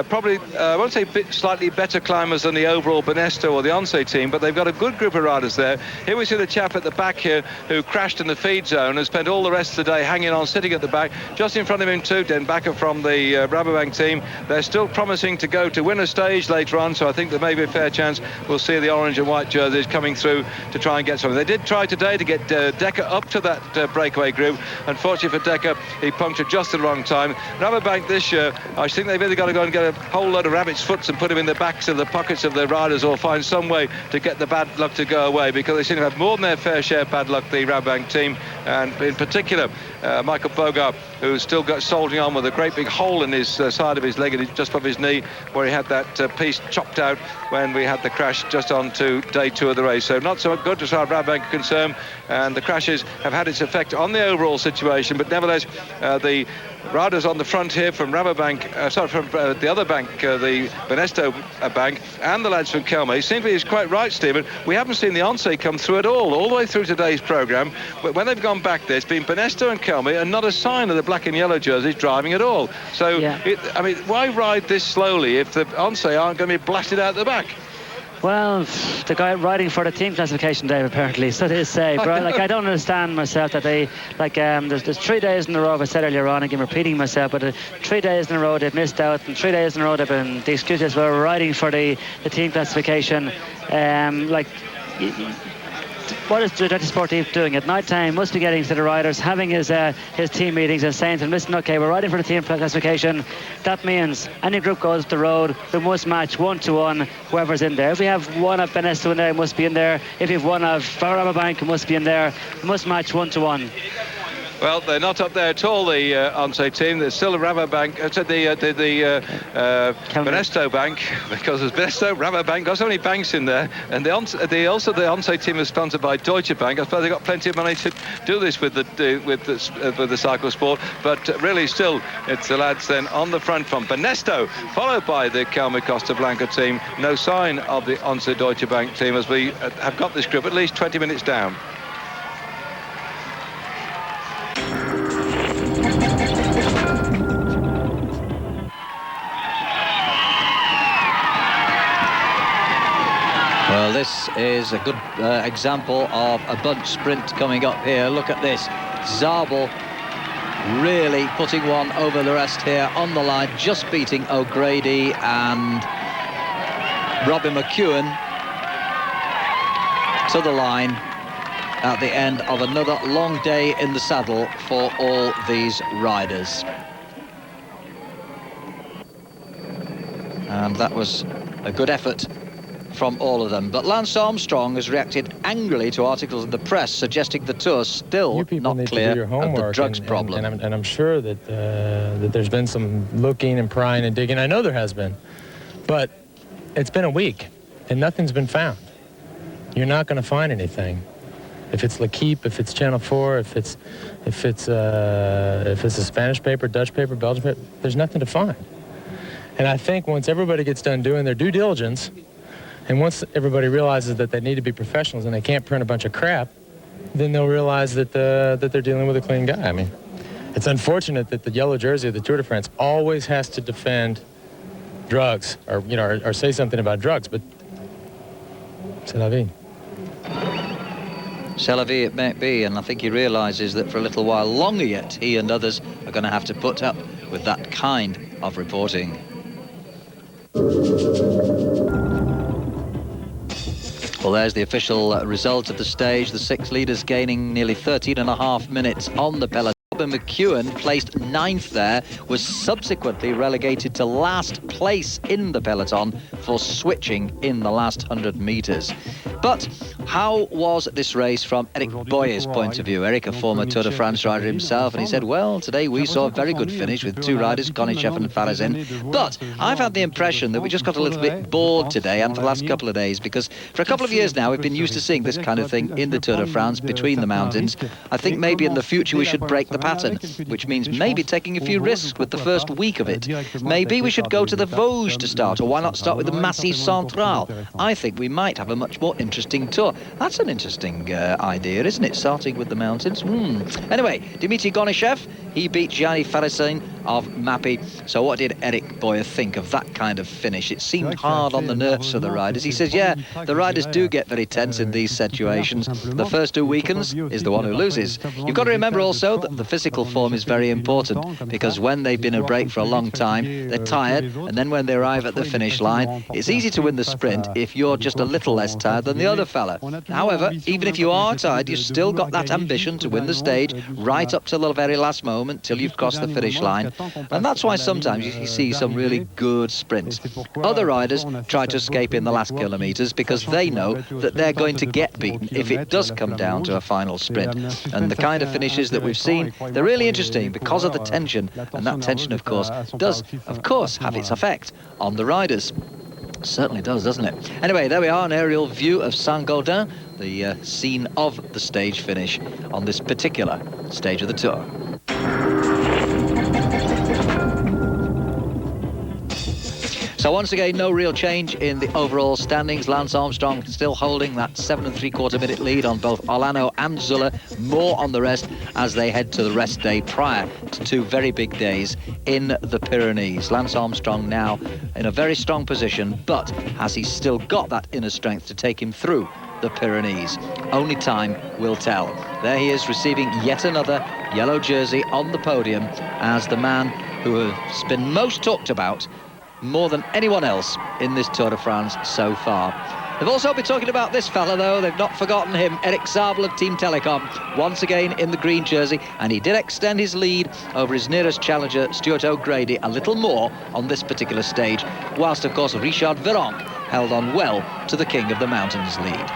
probably, I won't say slightly better climbers than the overall Benesto or the Once team, but they've got a good group of riders there. Here we see the chap at the back here who crashed in the feed zone and spent all the rest of the day hanging on, sitting at the back. Just in front of him too, Den Bakker from the Rabobank team. They're still promising to go to win a stage later on, so I think there may be a fair chance we'll see the orange and white jerseys coming through to try and get something. They did try today to get Dekker up to that breakaway group. Unfortunately for Dekker, he punctured just at the wrong time. Rabobank this year, I think they've either got to go and get a whole load of rabbit's foots and put them in the backs of the pockets of the riders, or find some way to get the bad luck to go away, because they seem to have more than their fair share of bad luck, the Rabobank team, and in particular Michael Bogart, who's still got soldiering on with a great big hole in his side of his leg, just above his knee, where he had that piece chopped out when we had the crash just on to day 2 of the race. So not so good as far as Rabobank are concerned, and the crashes have had its effect on the overall situation. But nevertheless, the riders on the front here from Rabobank, from the other bank, the Benesto bank, and the lads from Kelme seem to be quite right, Stephen. We haven't seen the Once come through at all the way through today's programme. But when they've gone back there, it's been Benesto and Kelme, and not a sign of the black and yellow jerseys driving at all. So, yeah. I mean, why ride this slowly if the Once aren't going to be blasted out the back? Well, the guy riding for the team classification, Dave, apparently, so they say. But like, I don't understand myself that they, like, there's 3 days in a row, I said earlier on, again repeating myself, but 3 days in a row they've missed out, and 3 days in a row they've been, the excuses were riding for the team classification. What is the Dutch sportif doing at night time? Must be getting to the riders, having his team meetings and saying to them, listen, okay, we're riding for the team classification. That means any group goes to the road, we must match 1-to-1 whoever's in there. If we have one of Benesto in there, it must be in there. If you have one of Rabobank, it must be in there. We must match 1-to-1. Well, they're not up there at all, the Once team. There's still a Rabobank, Benesto bank, because there's Benesto, Rabobank, got so many banks in there. And the Once team is sponsored by Deutsche Bank. I suppose they've got plenty of money to do this with the cycle sport. But really, still, it's the lads then on the front from Benesto, followed by the Kelme Costa Blanca team. No sign of the Once Deutsche Bank team, as we have got this group at least 20 minutes down. Well, this is a good example of a bunch sprint coming up here. Look at this. Zabel really putting one over the rest here on the line, just beating O'Grady and Robbie McEwen to the line at the end of another long day in the saddle for all these riders. And that was a good effort from all of them. But Lance Armstrong has reacted angrily to articles in the press suggesting the tour's still not clear of the drugs problem. And I'm sure that that there's been some looking and prying and digging. I know there has been, but it's been a week and nothing's been found. You're not going to find anything. If it's L'Equipe, if it's Channel 4, if it's a Spanish paper, Dutch paper, Belgian paper, there's nothing to find. And I think once everybody gets done doing their due diligence, and once everybody realizes that they need to be professionals and they can't print a bunch of crap, then they'll realize that that they're dealing with a clean guy. I mean, it's unfortunate that the yellow jersey of the Tour de France always has to defend drugs, or or say something about drugs. But c'est la vie. C'est la vie it may be, and I think he realises that for a little while longer yet, he and others are going to have to put up with that kind of reporting. Well, there's the official result of the stage. The 6 leaders gaining nearly 13.5 minutes on the peloton. Robin McEwen, placed 9th there, was subsequently relegated to last place in the peloton for switching in the last 100 metres. But how was this race from Eric Boyer's point of view? Eric, a former Tour de France rider himself, and he said, well, today we saw a very good finish with two riders, Konichev and Farazin. But I've had the impression that we just got a little bit bored today and for the last couple of days, because for a couple of years now we've been used to seeing this kind of thing in the Tour de France between the mountains. I think maybe in the future we should break the pattern, which means maybe taking a few risks with the first week of it. Maybe we should go to the Vosges to start, or why not start with the Massif Central? I think we might have a much more interesting tour. That's an interesting idea, isn't it? Starting with the mountains. Anyway, Dmitry Konichev, he beat Gianni Farazin of Mappy. So what did Eric Boyer think of that kind of finish? It seemed hard on the nerves for the riders. He says, yeah, the riders do get very tense in these situations. The first who weakens is the one who loses. You've got to remember also that the physical form is very important, because when they've been a break for a long time, they're tired, and then when they arrive at the finish line, it's easy to win the sprint if you're just a little less tired than the other fella. However, even if you are tired, you've still got that ambition to win the stage right up to the very last moment till you've crossed the finish line. And that's why sometimes you see some really good sprints. Other riders try to escape in the last kilometres because they know that they're going to get beaten if it does come down to a final sprint. And the kind of finishes that we've seen, they're really interesting because of the tension, and that tension, of course, does, of course, have its effect on the riders. Certainly does, doesn't it? Anyway, there we are, an aerial view of Saint-Gaudens, the scene of the stage finish on this particular stage of the Tour. So once again, no real change in the overall standings. Lance Armstrong still holding that 7 3/4 minute lead on both Olano and Zuller. More on the rest as they head to the rest day prior to two very big days in the Pyrenees. Lance Armstrong now in a very strong position, but has he still got that inner strength to take him through the Pyrenees? Only time will tell. There he is, receiving yet another yellow jersey on the podium as the man who has been most talked about more than anyone else in this Tour de France so far. They've also been talking about this fella, though. They've not forgotten him, Eric Zabel of Team Telecom, once again in the green jersey, and he did extend his lead over his nearest challenger, Stuart O'Grady, a little more on this particular stage, whilst, of course, Richard Virenque held on well to the King of the Mountains lead.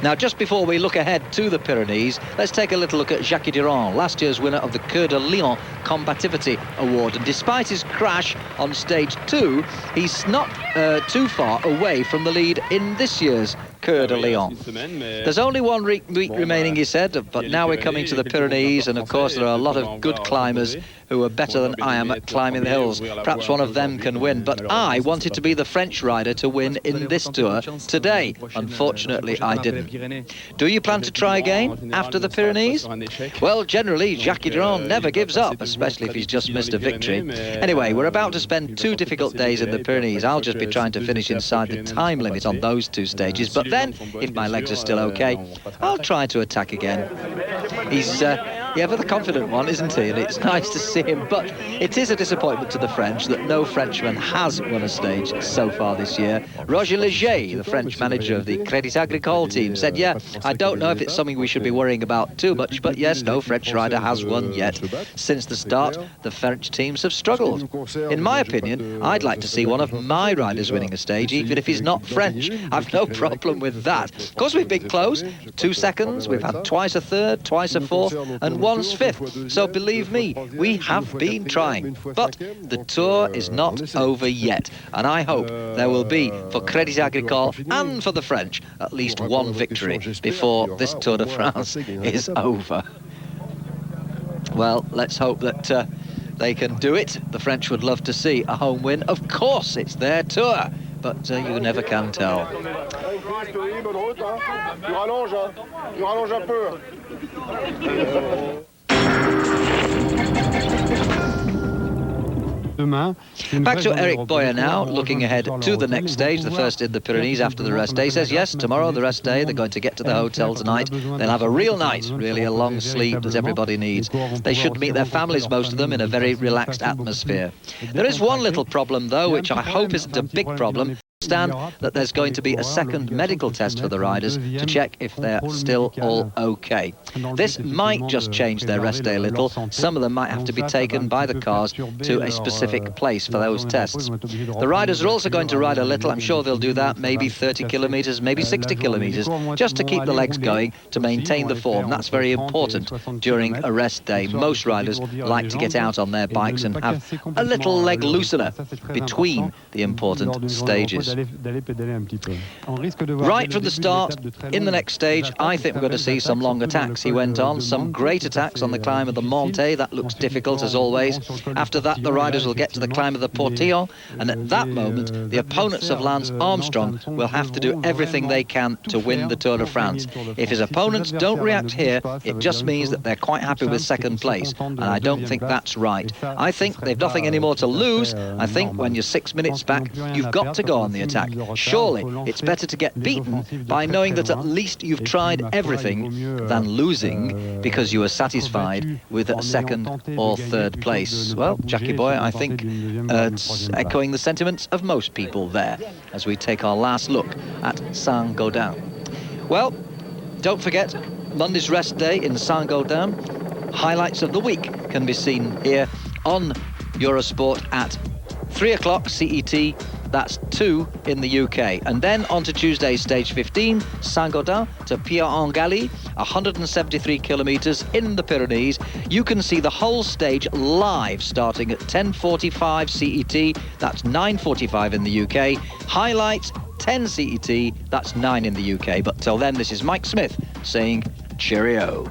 Now, just before we look ahead to the Pyrenees, let's take a little look at Jacques Durand, last year's winner of the Coeur de Lion Combativity Award. And despite his crash on stage 2, he's not too far away from the lead in this year's Coeur de Lion. There's only 1 week remaining, he said, but now we're coming to the Pyrenees, and of course there are a lot of good climbers who are better than I am at climbing the hills. Perhaps one of them can win, but I wanted to be the French rider to win in this Tour today. Unfortunately, I didn't. Do you plan to try again after the Pyrenees? Well, generally, Jacques Durand never gives up, especially if he's just missed a victory. Anyway, we're about to spend 2 difficult days in the Pyrenees. I'll just be trying to finish inside the time limit on those 2 stages, but then, if my legs are still okay, I'll try to attack again. He's ever the confident one, isn't he? And it's nice to see him, but it is a disappointment to the French that no Frenchman has won a stage so far this year. Roger Leger, the French manager of the Crédit Agricole team, said, yeah, I don't know if it's something we should be worrying about too much, but yes, no French rider has won yet. Since the start, the French teams have struggled. In my opinion, I'd like to see one of my riders winning a stage, even if he's not French. I've no problem with that. Of course, we've been close. 2 seconds, we've had twice a third, twice a fourth, and once fifth. So believe me, we have been trying. But the Tour is not over yet, and I hope there will be, for Crédit Agricole and for the French, at least 1 victory before this Tour de France is over. Well, let's hope that they can do it. The French would love to see a home win. Of course, it's their Tour, but you never can tell. Back to Eric Boyer now, looking ahead to the next stage, the first in the Pyrenees after the rest day. He says, yes, tomorrow, the rest day, they're going to get to the hotel tonight. They'll have a real night, really a long sleep that everybody needs. They should meet their families, most of them, in a very relaxed atmosphere. There is one little problem, though, which I hope isn't a big problem. understand that there's going to be a second medical test for the riders to check if they're still all okay. This might just change their rest day a little. Some of them might have to be taken by the cars to a specific place for those tests. The riders are also going to ride a little. I'm sure they'll do that, maybe 30 kilometres, maybe 60 kilometres, just to keep the legs going, to maintain the form. That's very important during a rest day. Most riders like to get out on their bikes and have a little leg loosener between the important stages. Right from the start, in the next stage, I think we're going to see some long attacks. He went on, some great attacks on the climb of the Monte. That looks difficult as always. After that, the riders will get to the climb of the Portillon, and at that moment, the opponents of Lance Armstrong will have to do everything they can to win the Tour de France. If his opponents don't react here, it just means that they're quite happy with second place, and I don't think that's right. I think they've nothing anymore to lose. I think when you're 6 minutes back, you've got to go on the attack. Surely it's better to get beaten by knowing that at least you've tried everything than losing because you were satisfied with a second or third place. Well, Jackie Boy, I think it's echoing the sentiments of most people there as we take our last look at Saint-Gaudens. Well, don't forget, Monday's rest day in Saint-Gaudens. Highlights of the week can be seen here on Eurosport at 3 o'clock CET. That's 2 in the UK. And then on to Tuesday's stage 15, Saint-Gaudens to Pierre-en-Galie, 173 kilometres in the Pyrenees. You can see the whole stage live starting at 10:45 CET. That's 9:45 in the UK. Highlights 10 CET. That's 9 in the UK. But till then, this is Mike Smith saying cheerio.